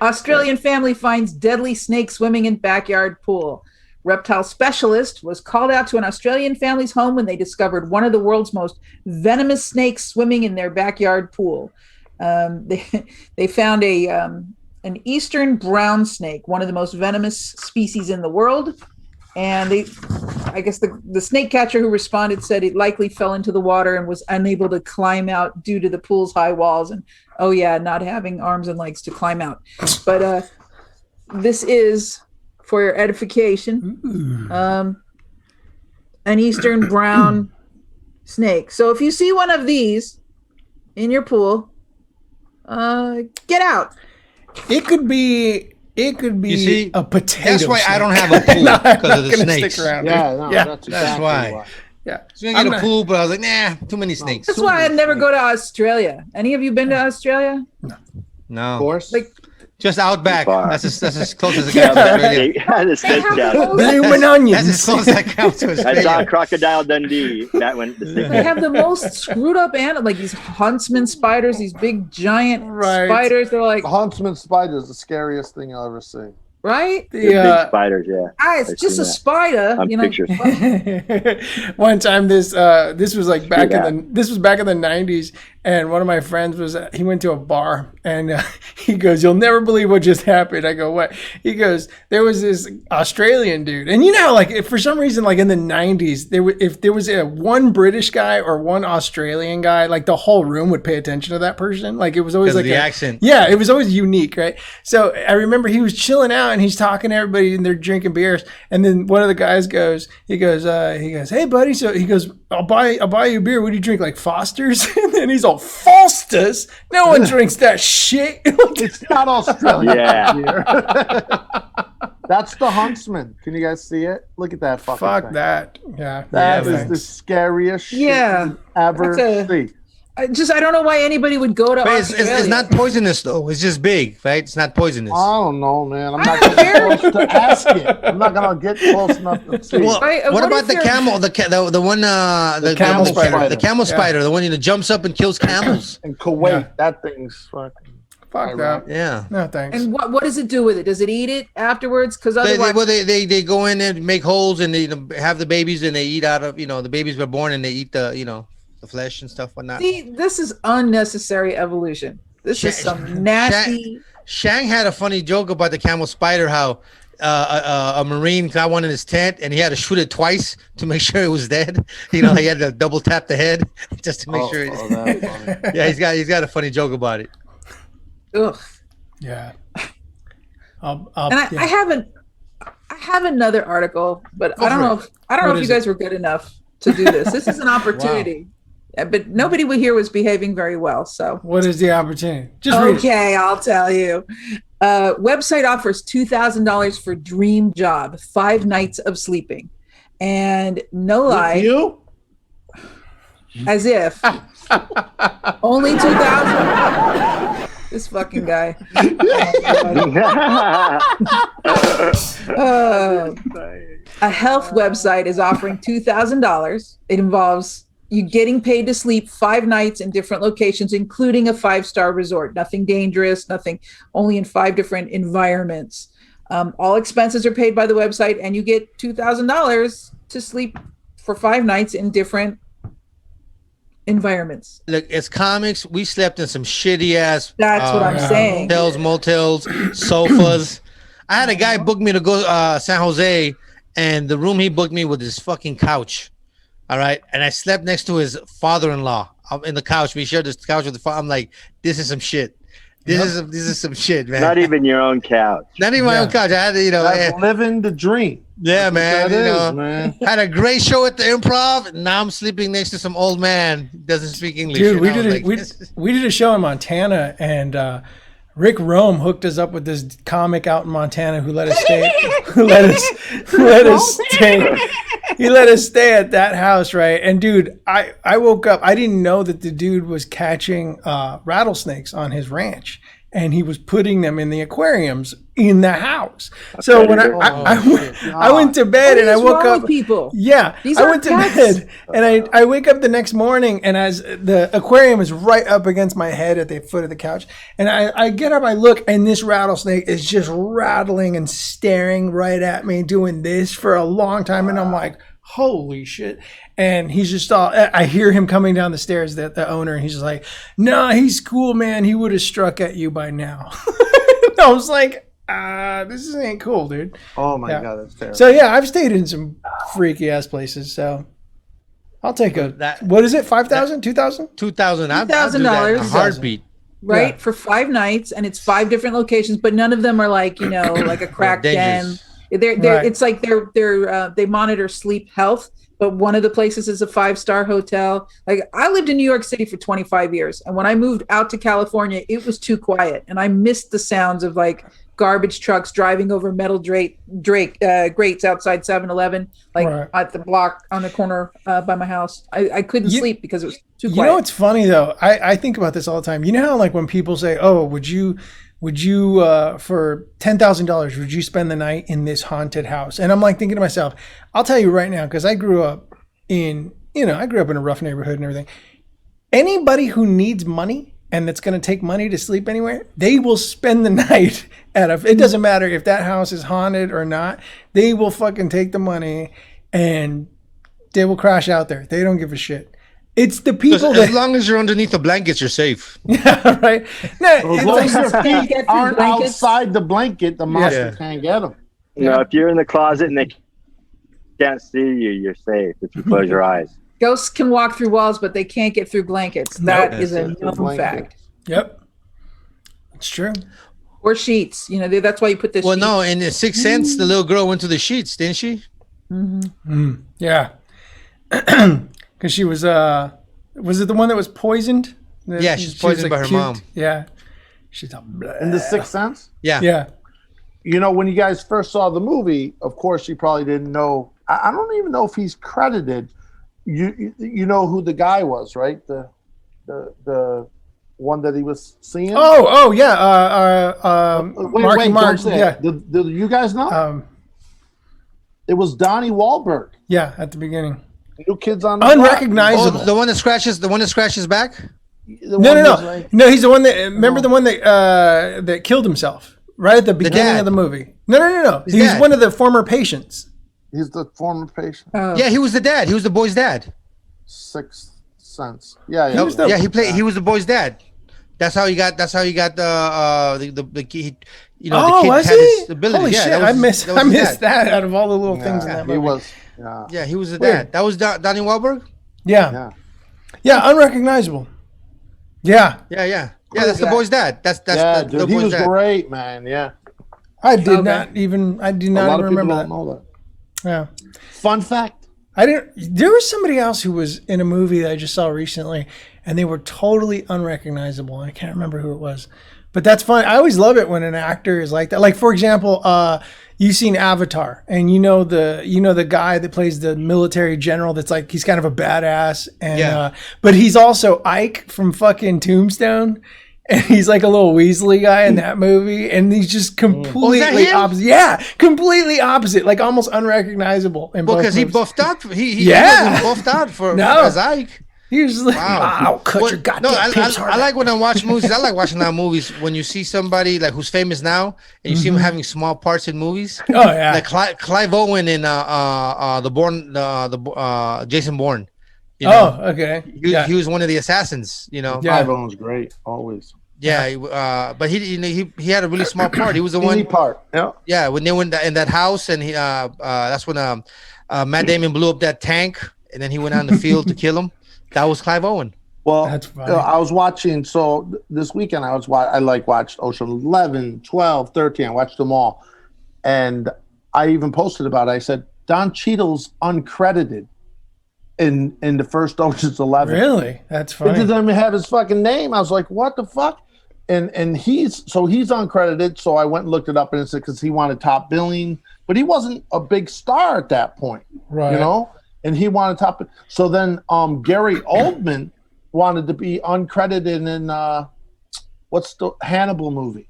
F: Australian family finds deadly snake swimming in backyard pool. Reptile specialist was called out to an Australian family's home when they discovered one of the world's most venomous snakes swimming in their backyard pool. They found an eastern brown snake, one of the most venomous species in the world. And I guess the snake catcher who responded said it likely fell into the water and was unable to climb out due to the pool's high walls and, not having arms and legs to climb out. But this is, for your edification, an eastern brown snake. So if you see one of these in your pool, get out.
B: It could be
E: You see,
B: a potato.
E: That's why I
B: snake.
E: don't have a pool
B: No, I'm
E: because
B: not
E: of the
B: gonna
E: snakes.
B: stick around.
G: Yeah, no,
B: Yeah.
G: that's
E: That's why.
B: Yeah.
E: I was gonna get a pool, but I was like, nah, too many snakes.
F: That's why I'd never go to Australia. Any of you been to Australia?
E: No,
G: Of course.
F: Like,
E: just outback.
D: Far.
E: That's as close as it
B: Yeah.
E: gets to Australia.
D: The snake down.
B: Blooming
E: That's as
B: onions.
E: close as I come to
D: I saw
E: Australia.
D: Crocodile Dundee. That one. The snake.
F: they have the most screwed up animals, like these huntsman spiders, these big giant
B: Right.
F: spiders. They're like,
G: The huntsman spider is the scariest thing you'll ever see.
F: right?
D: The big spiders, yeah.
F: It's
D: I've
F: just
D: seen
F: a
D: that.
F: spider.
D: On pictures.
B: One time, this was like back
D: Yeah.
B: in the 90s, and one of my friends he went to a bar, and he goes, "You'll never believe what just happened." I go, "What?" He goes, "There was this Australian dude, and you know, like if for some reason, like in the 90s, if there was one British guy or one Australian guy, like the whole room would pay attention to that person. Like it was always
E: Because
B: like
E: of the accent.
B: Yeah, it was always unique, right? So I remember he was chilling out and he's talking to everybody and they're drinking beers. And then one of the guys goes, "Hey buddy," so he goes, I'll buy you a beer. What do you drink? Like Foster's?" And then he's all, "Foster's? No one drinks that shit."
G: It's not Australian.
D: Yeah.
G: Here. That's the huntsman. Can you guys see it? Look at that fucking
B: Fuck
G: thing.
B: that. Yeah.
G: That
B: Yeah,
G: is
B: thanks.
G: the scariest shit
F: Yeah.
G: you ever
F: That's
G: see.
F: I don't know why anybody would go to
E: But
F: Australia.
E: it's not poisonous though. It's just big, right? It's not poisonous.
G: I don't know, man. I'm
F: I
G: not
F: don't
G: getting
F: care.
G: close to ask it. I'm not gonna get close enough to see.
E: Well,
F: Right,
E: what
F: what
E: about
F: if
E: the
F: you're-
E: camel? The one
B: The camel spider.
E: the camel
B: Yeah.
E: spider, the one that jumps up and kills camels.
G: In Kuwait,
B: Yeah.
G: that thing's fucking.
B: Fuck that.
E: Yeah.
B: No thanks.
F: And what does it do with it? Does it eat it afterwards? Because
E: They,
F: otherwise,
E: they go in and make holes and they have the babies and they eat out of the babies were born and they eat the flesh and stuff whatnot.
F: see, this is unnecessary evolution. This is some nasty.
E: Shang had a funny joke about the camel spider, how a Marine got one in his tent and he had to shoot it twice to make sure it was dead. He had to double tap the head just to make sure.
G: That's funny.
E: Yeah, he's got a funny joke about it.
F: Ugh.
B: Yeah.
F: And
B: Yeah.
F: I have another article, but I don't know. If
B: What
F: you
B: is
F: guys were good enough to do this. This is an opportunity. Yeah, but nobody here was behaving very well. So
B: What is the opportunity? Just read it.
F: okay, I'll tell you. Website offers $2,000 for dream job, 5 nights of sleeping, and no lie,
G: You?
F: as if only 2,000. This fucking guy. A health website is offering $2,000. It involves you getting paid to sleep 5 nights in different locations, including a 5-star resort. Nothing dangerous, nothing, only in 5 different environments. All expenses are paid by the website, and you get $2,000 to sleep for 5 nights in different environments.
E: Look, as comics, we slept in some shitty ass.
F: That's what I'm saying.
E: Hotels, motels, sofas. I had a guy book me to go San Jose, and the room he booked me was this fucking couch. All right, and I slept next to his father-in-law in the couch. We shared this couch with the father. I'm like, this is some shit. This is some shit, man.
D: Not even your own couch.
E: Not even my own couch. I had to,
G: That's living the dream.
E: Yeah, man.
G: That is, man.
E: Had a great show at the Improv. And now I'm sleeping next to some old man who doesn't speak English.
B: Dude, we did a show in Montana, and Rick Rome hooked us up with this comic out in Montana who let us stay. He let us stay at that house, right? And dude, I woke up. I didn't know that the dude was catching rattlesnakes on his ranch, and he was putting them in the aquariums in the house. So when I went to bed and I woke up,
F: people.
B: Yeah, I went to bed and I wake up the next morning, and as the aquarium is right up against my head at the foot of the couch, and I get up, I look, and this rattlesnake is just rattling and staring right at me, doing this for a long time, and I'm like, holy shit. And he's just I hear him coming down the stairs, the owner, and he's just like, nah, he's cool, man. He would have struck at you by now. I was like, this ain't cool, dude.
G: Oh my God, that's terrible.
B: So yeah, I've stayed in some freaky ass places, so I'll take what is it, 5,000, 2,000?
E: $2,000.
F: $2,000.
E: A heartbeat.
F: Right,
B: Yeah.
F: for 5 nights, and it's 5 different locations, but none of them are like, like a crack den.
E: Dangerous.
F: It's like they monitor sleep health, but one of the places is a 5-star hotel. Like, I lived in New York City for 25 years, and when I moved out to California, it was too quiet, and I missed the sounds of like garbage trucks driving over metal grates outside 7-Eleven, like at the block on the corner by my house. I couldn't sleep because it was too quiet.
B: You know what's funny though? I think about this all the time. You know how like when people say, "Oh, would you for $10,000 would you spend the night in this haunted house?" And I'm like thinking to myself, I'll tell you right now, because I grew up in a rough neighborhood and everything. Anybody who needs money and that's going to take money to sleep anywhere, they will spend the night it doesn't matter if that house is haunted or not. They will fucking take the money and they will crash out there. They don't give a shit. It's the people
E: as long as you're underneath the blankets, you're safe.
B: Yeah, right. No,
G: as long as your feet aren't outside the blanket, the monster can't get them.
D: No, if you're in the closet and they can't see you, you're safe if you close your eyes.
F: Ghosts can walk through walls, but they can't get through blankets. That is a known fact.
B: Yep, it's true.
F: Or sheets. That's why you put this.
E: Well, no, in The Sixth Sense, the little girl went to the sheets, didn't she?
F: Mm-hmm.
B: Yeah, because she was. Was it the one that was poisoned?
E: Yeah, she's poisoned by her mom.
B: Yeah, she's
G: in The Sixth Sense.
E: Yeah,
B: yeah.
G: When you guys first saw the movie, of course, you probably didn't know. I don't even know if he's credited. You know who the guy was, right? The one that he was seeing.
B: Oh yeah.
G: Wait,
B: Mark.
G: Yeah. Did you guys know? It was Donnie Wahlberg.
B: Yeah, at the beginning.
G: New Kids on the
B: Unrecognizable.
E: Oh, the one that scratches back.
B: No. He's the one that. Remember the one that killed himself right at the beginning of the movie. No. He's one of the former patients.
G: He's the former patient.
E: Yeah, he was the dad. He was the boy's dad.
G: Sixth Sense. Yeah.
E: He was the boy's dad. That's how he got the kid. The kid had his ability.
B: Holy shit! I missed that out of all the little things in that movie.
G: He was.
E: Yeah, he was the dad. That was Donnie Wahlberg.
B: Yeah, unrecognizable. Yeah.
E: That's the boy's dad. That's the
G: dude, he was great, man. Yeah.
B: I did not even remember that.
G: Know that.
B: Yeah.
G: Fun fact.
B: There was somebody else who was in a movie that I just saw recently, and they were totally unrecognizable. I can't remember who it was, but that's fun. I always love it when an actor is like that. Like, for example, you've seen Avatar, and the guy that plays the military general that's like, he's kind of a badass, and but he's also Ike from fucking Tombstone. And he's like a little Weasley guy in that movie, and he's just completely opposite. Yeah, completely opposite, like almost unrecognizable.
E: Because he buffed out. He wasn't buffed out as Ike.
B: He was like, "Wow, cut your goddamn pips."
E: I like when I watch movies. I like watching now movies when you see somebody like who's famous now, and you see him having small parts in movies.
B: Oh yeah,
E: like Clive Owen in Jason Bourne.
B: Okay.
E: He was one of the assassins.
G: Clive Owen's great, always.
E: Yeah, but he had a really small part. He was the one
G: part. Yeah.
E: Yeah, when they went in that house, and he that's when Matt Damon blew up that tank, and then he went out in the field to kill him. That was Clive Owen.
G: Well,
B: That's funny.
G: I was watching. So this weekend, I watched Ocean 11, 12, 13. I watched them all, and I even posted about it. I said Don Cheadle's uncredited in the first Ocean's 11.
B: Really? That's funny.
G: It doesn't even have his fucking name. I was like, what the fuck? And he's uncredited. So I went and looked it up, and it said because he wanted top billing, but he wasn't a big star at that point,
B: Right.
G: You know. And he wanted top. So then Gary Oldman wanted to be uncredited in what's the Hannibal movie,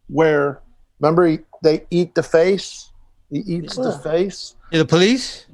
G: where remember they eat the face. He eats the face.
E: The police?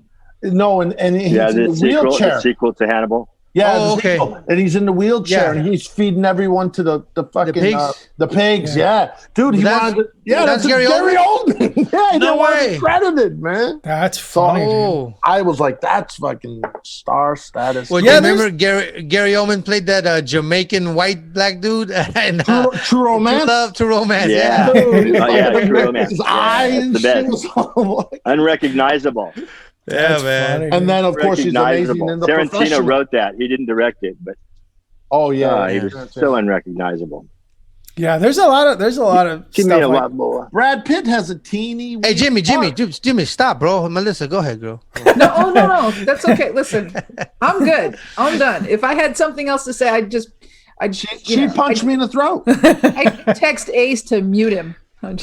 G: No, and he's in the wheelchair.
D: The sequel to Hannibal.
G: Yeah,
E: Oh, okay.
G: And he's in the wheelchair, and he's feeding everyone to the fucking
E: pigs?
G: the pigs. Yeah, dude, he
E: That's-
G: wanted. That's
E: Gary
G: Oldman. Yeah, he
E: No
G: didn't want to
E: way.
G: be credited, man.
B: That's
G: So
B: funny. dude.
E: Oh.
G: I was like, that's fucking star status.
E: Well,
B: Yeah,
E: do you remember Gary Oldman played that Jamaican white black dude and
G: True Romance.
E: True Romance.
D: Yeah.
E: Yeah.
G: Dude,
D: Oh, yeah, True Romance.
G: His
D: Yeah,
G: eyes
D: that's
G: and
D: the
G: shit
D: best.
G: was all like-
D: Unrecognizable.
E: Yeah,
B: That's
E: man.
B: funny,
G: And
B: dude.
G: then, of course, he's amazing in the
D: Tarantino
G: Professional.
D: wrote that. He didn't direct it, but
G: Oh yeah,
D: he was still unrecognizable.
B: Yeah, there's a lot of
D: Give me
B: stuff
D: a
B: like,
D: lot more.
G: Brad Pitt has a teeny.
E: Hey, Jimmy,
G: part.
E: Jimmy, stop, bro. Melissa, go ahead, girl.
F: No, that's okay. Listen, I'm good. I'm done. If I had something else to say,
G: She punched me in the throat.
F: I text Ace to mute him.
B: Oh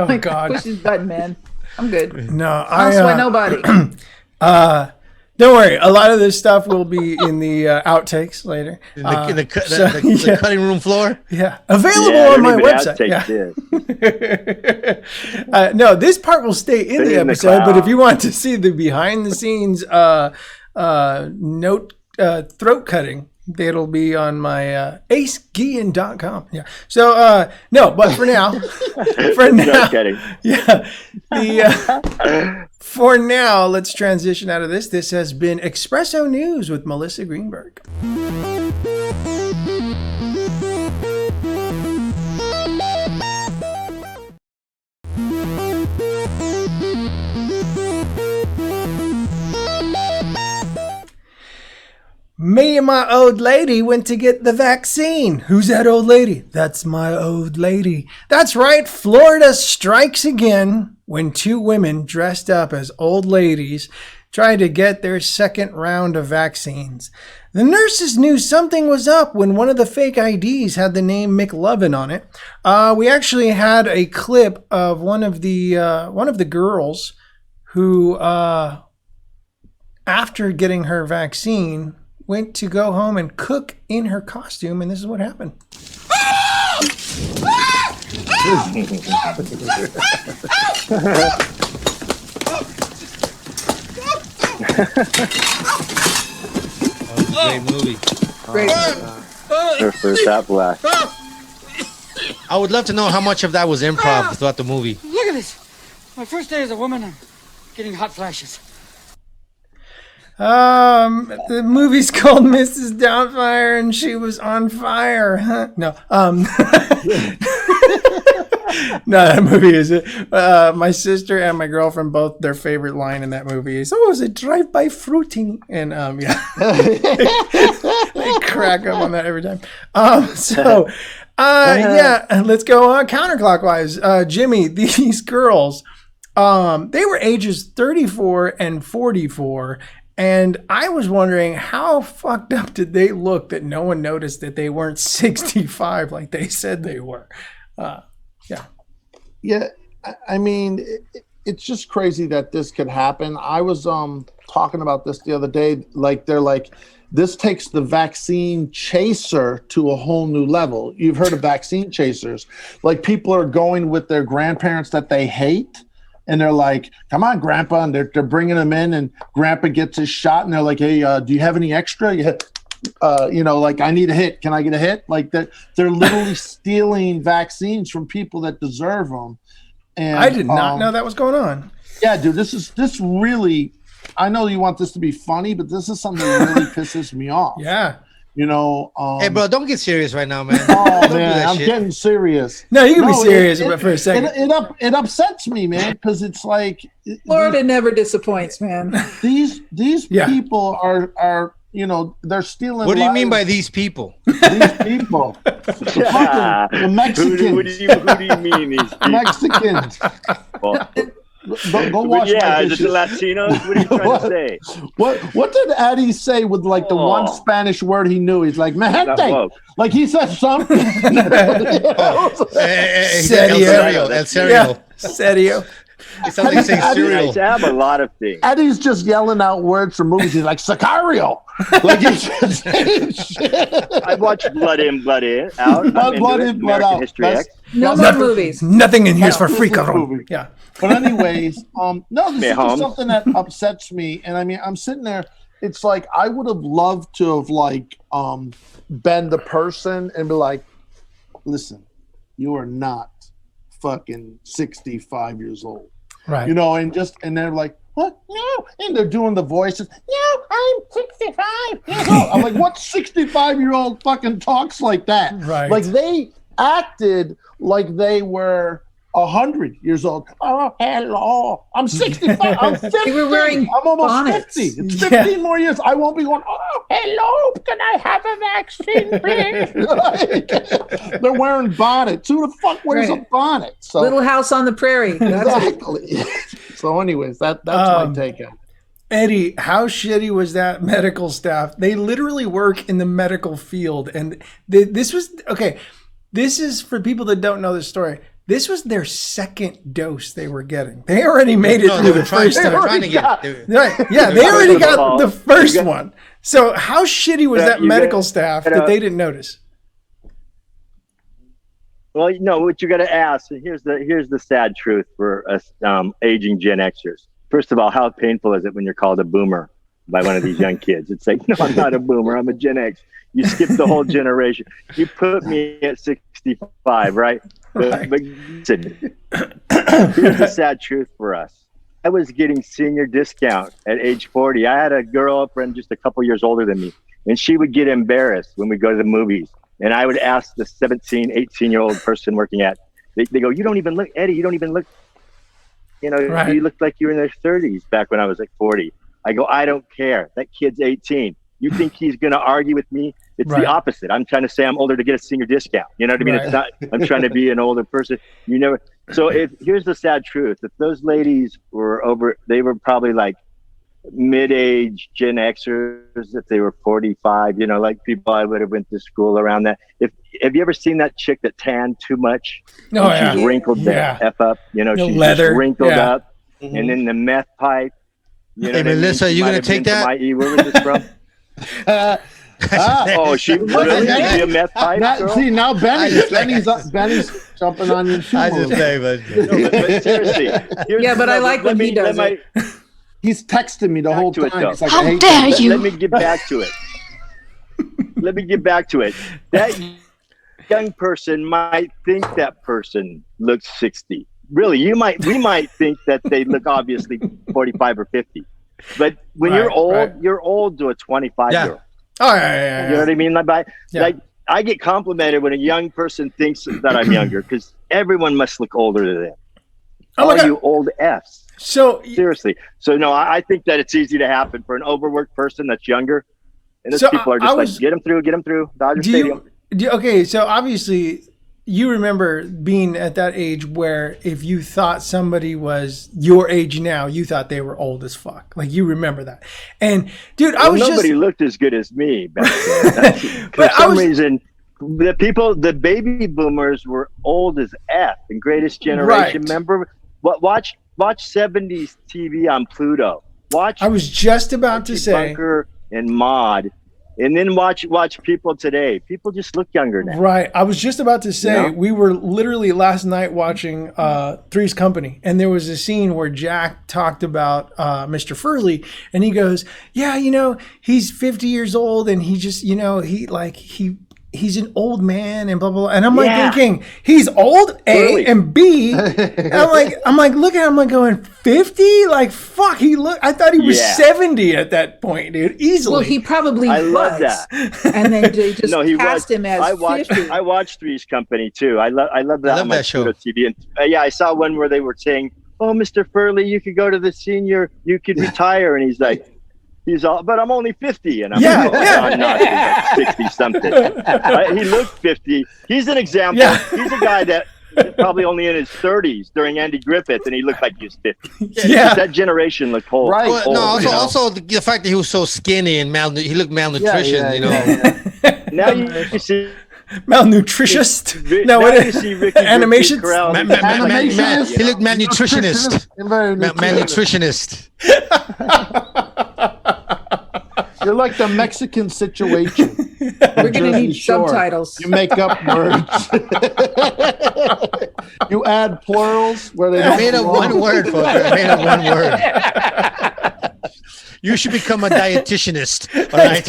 F: Like,
B: God.
F: push his button, man. I'm good.
B: No,
F: I don't sweat nobody.
B: Don't worry. A lot of this stuff will be in the outtakes later.
E: In the
B: yeah.
E: cutting room floor.
B: Yeah, available
D: Yeah,
B: on my
D: don't even
B: website.
D: outtake
B: Yeah.
D: this.
B: No, this part will stay in
D: Put
B: the
D: it in the
B: episode. But
D: cloud.
B: if you want to see the behind the scenes throat cutting, it'll be on my aceguillen.com. Yeah. So no, but for now,
D: No kidding.
B: yeah. For now, let's transition out of this. This has been Espresso News with Melissa Greenberg. Me and my old lady went to get the vaccine. Who's that old lady? That's my old lady. That's right, Florida strikes again when two women dressed up as old ladies tried to get their second round of vaccines. The nurses knew something was up when one of the fake IDs had the name McLovin on it. We actually had a clip of one of the girls who, after getting her vaccine, went to go home and cook in her costume, and this is what happened.
E: Great movie.
F: Great.
D: Her first shot blast.
E: I would love to know how much of that was improv throughout the movie.
H: Look at this. My first day as a woman, I'm getting hot flashes.
B: The movie's called Mrs. Doubtfire, and she was on fire. Huh? No, no, that movie is it. My sister and my girlfriend, both their favorite line in that movie is, "Oh, it's a drive-by fruiting," and yeah, they crack up on that every time. Yeah, let's go on counterclockwise. Jimmy, these girls, they were ages 34 and 44. And I was wondering how fucked up did they look that no one noticed that they weren't 65 like they said they were. Yeah.
G: Yeah, I mean, it's just crazy that this could happen. I was talking about this the other day. Like, they're like, this takes the vaccine chaser to a whole new level. You've heard of vaccine chasers. Like, people are going with their grandparents that they hate. And they're like, come on, Grandpa. And they're bringing them in, and Grandpa gets his shot. And they're like, hey, do you have any extra? Like, I need a hit. Can I get a hit? Like, they're literally stealing vaccines from people that deserve them. And
B: I did not know that was going on.
G: Yeah, dude, this really, I know you want this to be funny, but this is something that really pisses me off.
B: Yeah.
G: You know.
E: Hey, bro, don't get serious right now, man.
G: Oh
E: Don't do
G: man,
E: that
G: I'm
E: shit.
G: getting serious.
B: No, you can be serious for a second.
G: It upsets me, man, because it's like
F: Florida never disappoints, man.
G: these people are you know, they're stealing.
E: What do you mean by
G: lives.
E: these people?
G: These people? The Mexicans.
D: Who do you mean these people?
G: Mexicans.
D: Well,
G: Go wash my
D: is it
G: dishes.
D: the Latinos? What are you trying to say?
G: What did Eddie say with like the one Spanish word he knew? He's like,
D: Not
G: "Mejente."
D: woke.
G: Like he said something.
E: Serio. El Serio.
B: Yeah, serio.
E: It sounds like saying
D: I
E: cereal.
D: have a lot of things.
G: Eddie's just yelling out words from movies. He's like, Sicario. Like he's just saying shit.
D: I watched Blood In, Blood Out. I'm
G: Blood
D: into
G: In,
D: it.
G: Blood
D: American
G: Out.
D: History
G: That's-
D: X.
F: No more movies.
B: Nothing in here is for
G: Yeah,
B: free,
G: this is a
B: cabrón.
G: movie.
B: Yeah.
G: But anyways, no, this is just
D: Holmes.
G: something that upsets me. And I mean, I'm sitting there. It's like I would have loved to have like been the person and be like, listen, you are not fucking 65 years old.
B: Right.
G: You know, and they're like, what? No. And they're doing the voices. No, I'm 65 years old. I'm like, what 65-year-old fucking talks like that?
B: Right.
G: Like they acted like they were 100 years old. Oh, hello. I'm 65. I'm 50.
F: They were wearing
G: I'm almost
F: bonnets.
G: 50. It's 15 more years. I won't be going, oh, hello. Can I have a vaccine, please? Like, they're wearing bonnets. Who the fuck wears
F: Right.
G: a bonnet? So
F: Little House on the Prairie. That's it.
G: exactly. So anyways, that's my take on it.
B: Eddie, how shitty was that medical staff? They literally work in the medical field. And this was, okay, this is for people that don't know the story. This was their second dose they were getting. They already made it
E: No,
B: through
E: they were
B: the first
E: trying
B: time.
E: to get it.
B: Right. Yeah, they already got the first one. So how shitty was that medical staff that they didn't notice?
D: Well, you know what you got to ask. And here's the sad truth for us aging Gen Xers. First of all, how painful is it when you're called a boomer by one of these young kids? It's like, no, I'm not a boomer. I'm a Gen X. You skipped the whole generation. You put me at 65, right? But listen, here's the sad truth for us. I was getting senior discount at age 40. I had a girlfriend just a couple years older than me, and she would get embarrassed when we go to the movies. And I would ask the 17, 18-year-old person working at, they go, you don't even look, Eddie, you don't even look, you know,
B: Right.
D: you look like you were in their 30s back when I was like 40. I go, I don't care. That kid's 18. You think he's going to argue with me? It's
B: Right.
D: the opposite. I'm trying to say I'm older to get a senior discount. You know what I mean?
B: Right.
D: It's not, I'm trying to be an older person. You never. So here's the sad truth. If those ladies were over, they were probably like mid-age Gen Xers. If they were 45, you know, like people I would have went to school around that. Have you ever seen that chick that tanned too much?
B: Oh, yeah.
D: She's wrinkled the
B: Yeah.
D: F up. You know,
B: The
D: she's
B: leather.
D: just wrinkled
B: Yeah.
D: up. And then the meth pipe. You know
E: Hey,
D: what I mean?
E: Melissa,
D: She
E: you
D: might
E: gonna
D: have
E: take
D: been from
E: that?
D: IE. Where was this from? Oh, she really is she a meth pipe girl?
G: See, now Benny's jumping on your shoe.
E: I just say, but
D: No, but seriously.
F: Yeah, but I like when he does it.
G: He's texting me the whole
D: to it,
G: time.
D: though.
G: He's like,
A: How
G: I hate
A: dare
G: that.
A: you?
D: Let me get back to it. Let me get back to it. That young person might think that person looks 60. Really, we might think that they look obviously 45 or 50. But when
B: Right,
D: you're old,
B: right.
D: you're old to a 25-year-old.
B: Oh, yeah.
D: You know what I mean?
B: Yeah.
D: Like I get complimented when a young person thinks that I'm younger because everyone must look older than them.
B: Oh my
D: All
B: God.
D: you old Fs.
B: So,
D: Seriously. So no, I think that it's easy to happen for an overworked person that's younger. And those
B: So,
D: people are
B: I
D: just
B: was-
D: like, get them through Dodger Stadium.
B: okay, so obviously you remember being at that age where if you thought somebody was your age now, you thought they were old as fuck. Like you remember that. And dude, I was
D: Nobody
B: just
D: looked as good as me back then. For
B: But I
D: some
B: was-
D: reason, the baby boomers were old as F and greatest generation.
B: Right.
D: Remember, watch 70s TV on Pluto. Watch
B: I was just about to say
D: Bunker and Maude, and then watch people today. People just look younger now.
B: right. I was just about to say
D: Yeah.
B: we were literally last night watching Three's Company, and there was a scene where Jack talked about Mr. Furley, and he goes, "Yeah, you know, he's 50 years old, and he just, you know, he he's an old man and blah blah blah. And I'm like
D: Yeah.
B: thinking he's old, A,
D: Really?
B: and B. And I'm like looking at him like going 50? Like fuck, I thought he was
D: Yeah.
B: 70 at that point, dude. Easily.
F: Well, he probably
D: I
F: was.
D: love that.
F: And then they just
D: No, he
F: cast
D: was.
F: him as
D: I watched
F: 50.
D: I watched Three's Company too. I love that.
E: I love
D: on my
E: that show.
D: Pluto TV. And yeah, I saw one where they were saying, "Oh, Mr. Furley, you could go to the senior, you could retire," and he's like. He's all, but I'm only 50, and I'm,
B: Yeah,
D: like,
B: yeah.
D: I'm not. He's like 60 something. He looked 50. He's an example.
B: Yeah.
D: He's a guy that probably only in his 30s during Andy Griffith, and he looked like he was 50.
B: Yeah.
D: That generation looked whole.
G: Right.
E: Well,
D: old,
E: no,
D: you know?
E: also the fact that he was so skinny and he looked malnutrition. You know,
D: Now you see.
B: Malnutritious.
D: Now
B: No, what
D: you see Ricky
B: animations?
D: Corral.
G: Animations?
E: he looked malnutritionist.
G: Very
E: Malnutritionist.
G: You're like the Mexican situation.
F: We're going to
G: Jersey
F: need
G: Shore.
F: subtitles.
G: You make up words. You add plurals where they
E: I
G: don't
E: made up
G: belong.
E: one word, folks. I made up one word. You should become a dietitianist. All right.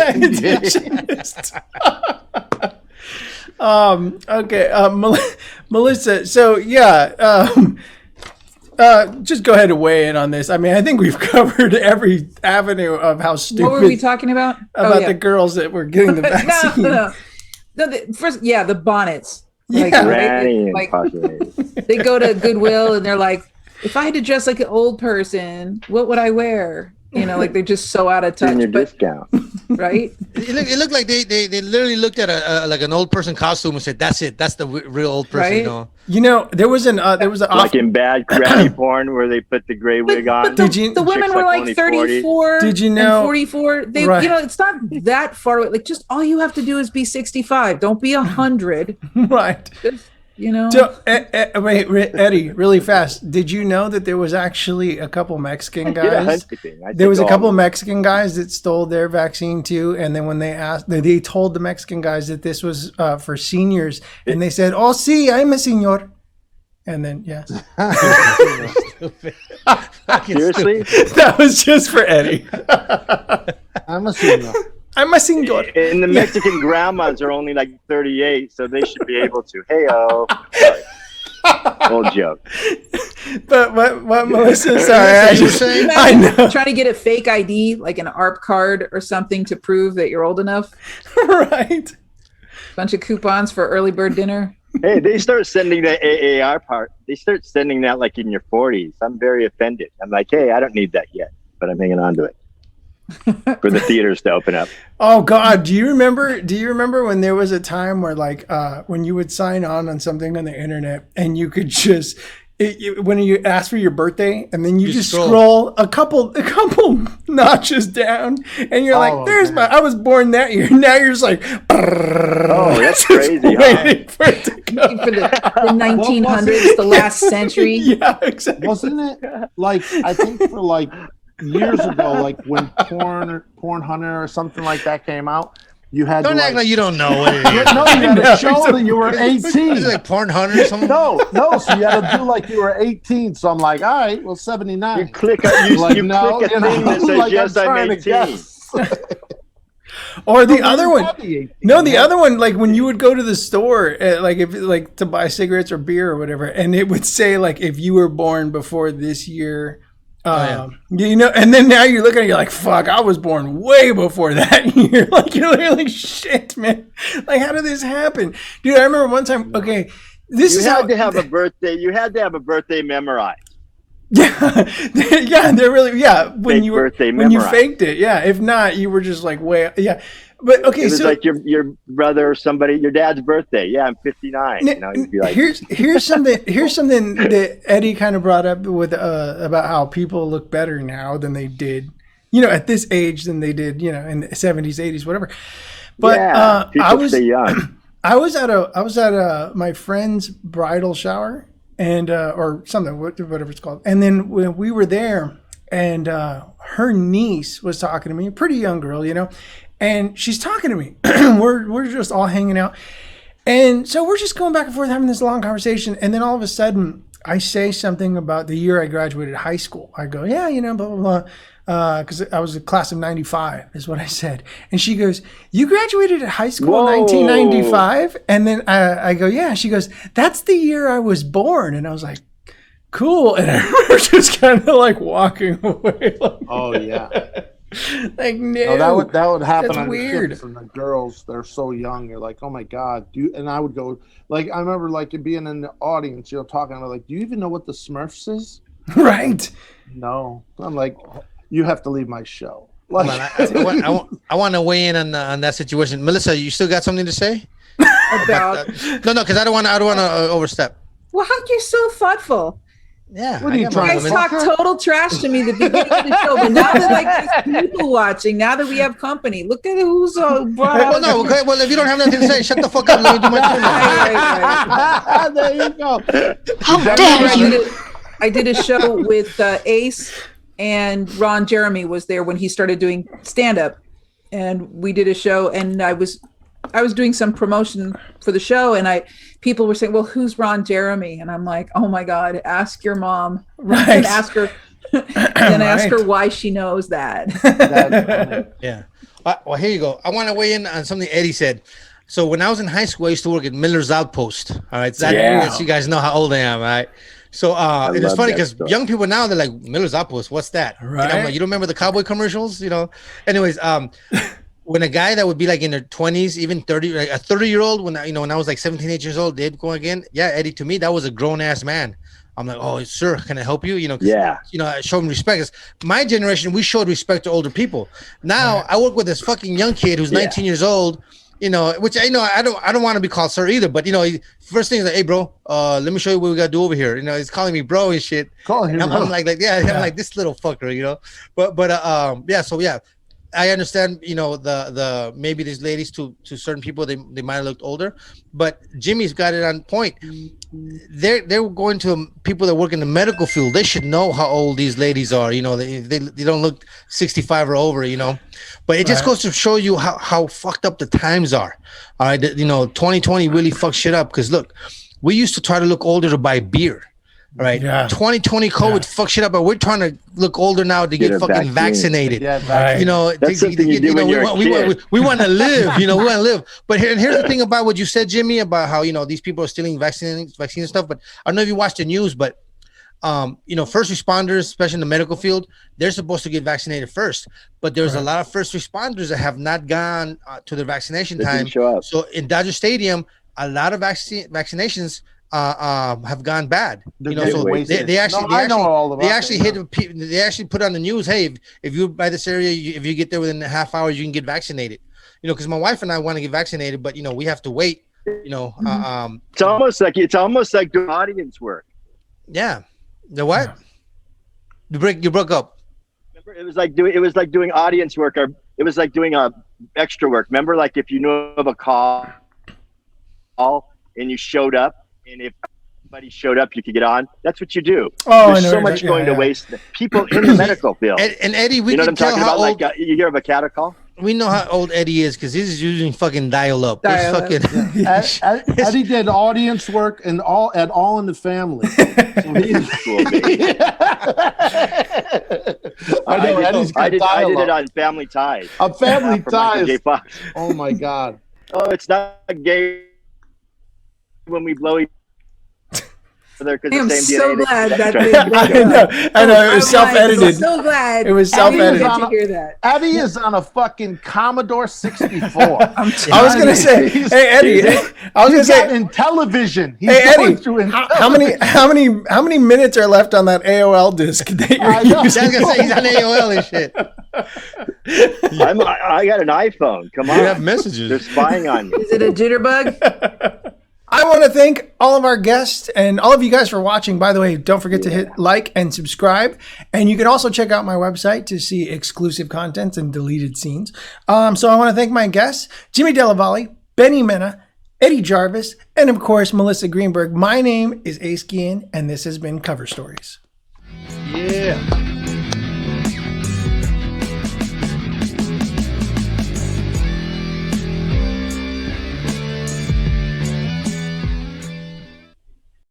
B: Okay, Melissa. So yeah, just go ahead and weigh in on this. I mean, I think we've covered every avenue of how stupid.
F: What were we talking about?
B: About the girls that were getting the vaccine.
F: No. First, the bonnets. Like,
B: Yeah.
D: Granny
F: like,
D: and
F: they go to Goodwill and they're like, if I had to dress like an old person, what would I wear? You know, like they're just so out of touch.
D: Senior
F: But,
D: discount.
F: right?
E: It looked like they literally looked at like an old person costume and said, "That's it. That's the real old person."
F: Right?
E: You know?
B: You know, there was an
D: Like in bad granny porn where they put the gray wig on.
F: But
B: Did you-
F: the women
D: Chicks
F: were
D: like
F: like
D: only 40.
F: 34
B: Did you know-
F: and 44. They,
B: Right.
F: you know, it's not that far away. Like, just all you have to do is be 65. Don't be 100.
B: right.
F: You know?
B: So, wait, Eddie, really fast. Did you know that there was actually a couple Mexican
D: Did a
B: guys?
D: hunting thing. I
B: There was a
D: think
B: couple
D: all-
B: Mexican guys that stole their vaccine too, and then when they asked, they told the Mexican guys that this was for seniors, and they said, "Oh, sí, I'm a señor," and then yeah,
D: Seriously?
B: that was just for Eddie.
G: I'm a senior.
B: I'm a señor.
D: And the Mexican grandmas are only like 38, so they should be able to. Hey-oh. Old joke.
B: But what Melissa? Sorry, I know.
F: Trying to get a fake ID, like an ARP card or something to prove that you're old enough.
B: Right.
F: Bunch of coupons for early bird dinner.
D: Hey, they start sending the AAR part. They start sending that like in your 40s. I'm very offended. I'm like, hey, I don't need that yet, but I'm hanging on to it for the theaters to open up.
B: Oh God, do you remember when there was a time where like when you would sign on something on the internet and you could just when you ask for your birthday and then you just scroll a couple notches down and you're like, there's I was born that year. Now you're just like,
D: oh, that's crazy.
B: Waiting for it to go.
F: For the 1900s, the last century.
B: Yeah, exactly.
G: Wasn't it like, I think for like years ago, like when Porn Hunter or something like that came out, you had
E: Don't
G: to
E: act like you don't know what it is.
G: no, you had to show that you were 18.
E: Is it like Porn Hunter or something?
G: No, so you had to do like you were 18. So I'm like, all right, well, 79.
D: You click a thing that says,
G: like,
D: yes, I'm 18.
B: Or the other one. No, the other one, like when you would go to the store, like if like to buy cigarettes or beer or whatever, and it would say like if you were born before this year, you know, and then now you're looking at it, you're like, fuck, I was born way before that year. Like you're like, shit, man. Like how did this happen, dude? I remember one time. Okay, this
D: You
B: is
D: had
B: how
D: to have a birthday. You had to have a birthday memorized.
B: Yeah, yeah, they're really when
D: Fake
B: you were
D: birthday
B: when you
D: memorized.
B: faked it. Yeah, if not, you were just like way But okay,
D: It was
B: so
D: like your brother or somebody, your dad's birthday. Yeah, I'm 59. You know, you'd be like,
B: here's something that Eddie kind of brought up with about how people look better now than they did, you know, at this age than they did, you know, in the 70s, 80s, whatever. But
D: yeah, people stay young.
B: I was at my friend's bridal shower and or something, whatever it's called, and then when we were there, and her niece was talking to me, a pretty young girl, you know. And she's talking to me. we're just all hanging out. And so we're just going back and forth having this long conversation. And then all of a sudden, I say something about the year I graduated high school. I go, yeah, blah, blah, blah. Because I was a class of 95 is what I said. And she goes, you graduated high school in 1995? And then I go, yeah. She goes, that's the year I was born. And I was like, cool. And I remember just kind of like walking away.
G: Oh, yeah.
B: Like, no,
G: that would happen.
B: That's
G: on
B: weird.
G: From the girls, they're so young. They're like, oh my god, and I would go like, I remember like being in the audience, talking. I'm like, do you even know what the Smurfs is?
B: Right.
G: No. I'm like, you have to leave my show. Like,
E: I want to weigh in on that situation. Melissa, you still got something to say?
F: About
E: No, because I don't want to overstep.
F: well, how you're so thoughtful.
E: Yeah.
G: What are you
F: You
G: trying
F: guys
G: to
F: talk total trash to me at the beginning of the show, but now that like there's people watching, now that we have company, look at who's brought
E: Well, no, okay. Well, if you don't have nothing to say, shut the fuck up. Let me do my thing.
F: Right.
G: there you go.
A: How dare you?
F: I did a show with Ace, and Ron Jeremy was there when he started doing stand-up, and we did a show, and I was doing some promotion for the show, and people were saying, well, who's Ron Jeremy? And I'm like, oh my God, ask your mom.
B: Right.
F: And ask her ask her why she knows that.
E: Yeah. Well, here you go. I want to weigh in on something Eddie said. So when I was in high school, I used to work at Miller's Outpost. All right. So that you guys know how old I am, right? So and it's funny because young people now, they're like, Miller's Outpost, what's that?
B: Right.
E: And I'm like, you don't remember the cowboy commercials? Anyways, when a guy that would be like in their 20s, even 30, like a 30-year-old, when I was like 17, 18 years old, they'd go again. Yeah, Eddie, to me, that was a grown-ass man. I'm like, oh, sir, can I help you? I show him respect. 'Cause my generation, we showed respect to older people. Now I work with this fucking young kid who's 19 years old, which I don't want to be called sir either, but first thing is like, hey bro, let me show you what we gotta do over here. He's calling me bro and shit. I'm like, I'm like this little fucker, but I understand, the maybe these ladies to certain people they might have looked older, but Jimmy's got it on point. They're going to people that work in the medical field. They should know how old these ladies are. They don't look 65 or over. But it just goes to show you how fucked up the times are. All right, 2020 really fucked shit up because look, we used to try to look older to buy beer. All right. Yeah. 2020 COVID fucked shit up, but we're trying to look older now to get fucking vaccinated. Yeah,
D: that's something you do when you're a kid.
E: We want to live, we want to live. But here's the thing about what you said, Jimmy, about how these people are stealing vaccine and stuff. But I don't know if you watched the news, but first responders, especially in the medical field, they're supposed to get vaccinated first. But there's a lot of first responders that have not gone to their vaccination time. So in Dodger Stadium, a lot of vaccinations have gone bad. They actually put on the news, hey, if you're by this area, if you get there within a half hour, you can get vaccinated. Because my wife and I want to get vaccinated, but we have to wait.
D: It's almost like doing audience work.
E: Yeah. The what? You broke up.
D: Remember, it was like doing audience work, or it was like doing extra work. Remember, like if you knew of a call and you showed up. And if somebody showed up, you could get on. That's what you do. There's so much going to waste. People in the medical field.
E: And Eddie, we
D: know what
E: can
D: I'm
E: tell
D: talking
E: how
D: about.
E: old,
D: you hear of a cattle call?
E: We know how old Eddie is because he's using fucking dial-up.
G: Eddie did audience work and All in the Family.
D: I did it on Family Ties.
G: On Family Ties. Oh my God.
D: Oh, it's not gay when we blow each other because
F: I'm
D: the same
F: so
D: DNA.
F: glad that
B: I know. It was self-edited.
F: I'm so glad.
B: It was self-edited.
F: To hear that.
G: Eddie is on a fucking Commodore 64.
B: I was gonna say, hey Eddie, I was gonna say
G: in television. He's
B: hey Eddie, how many minutes are left on that AOL disc that you're using?
E: I was gonna say he's on AOL and shit.
D: I got an iPhone. Come on.
E: You have messages.
D: They're spying on you.
F: Is it a jitterbug?
B: I want to thank all of our guests and all of you guys for watching. By the way, don't forget to hit like and subscribe. And you can also check out my website to see exclusive content and deleted scenes. So I want to thank my guests, Jimmy Della Valle, Beny Mena, Eddie Jarvis, and of course, Melissa Greenberg. My name is Ace Guillen, and this has been Cover Stories.
E: Yeah.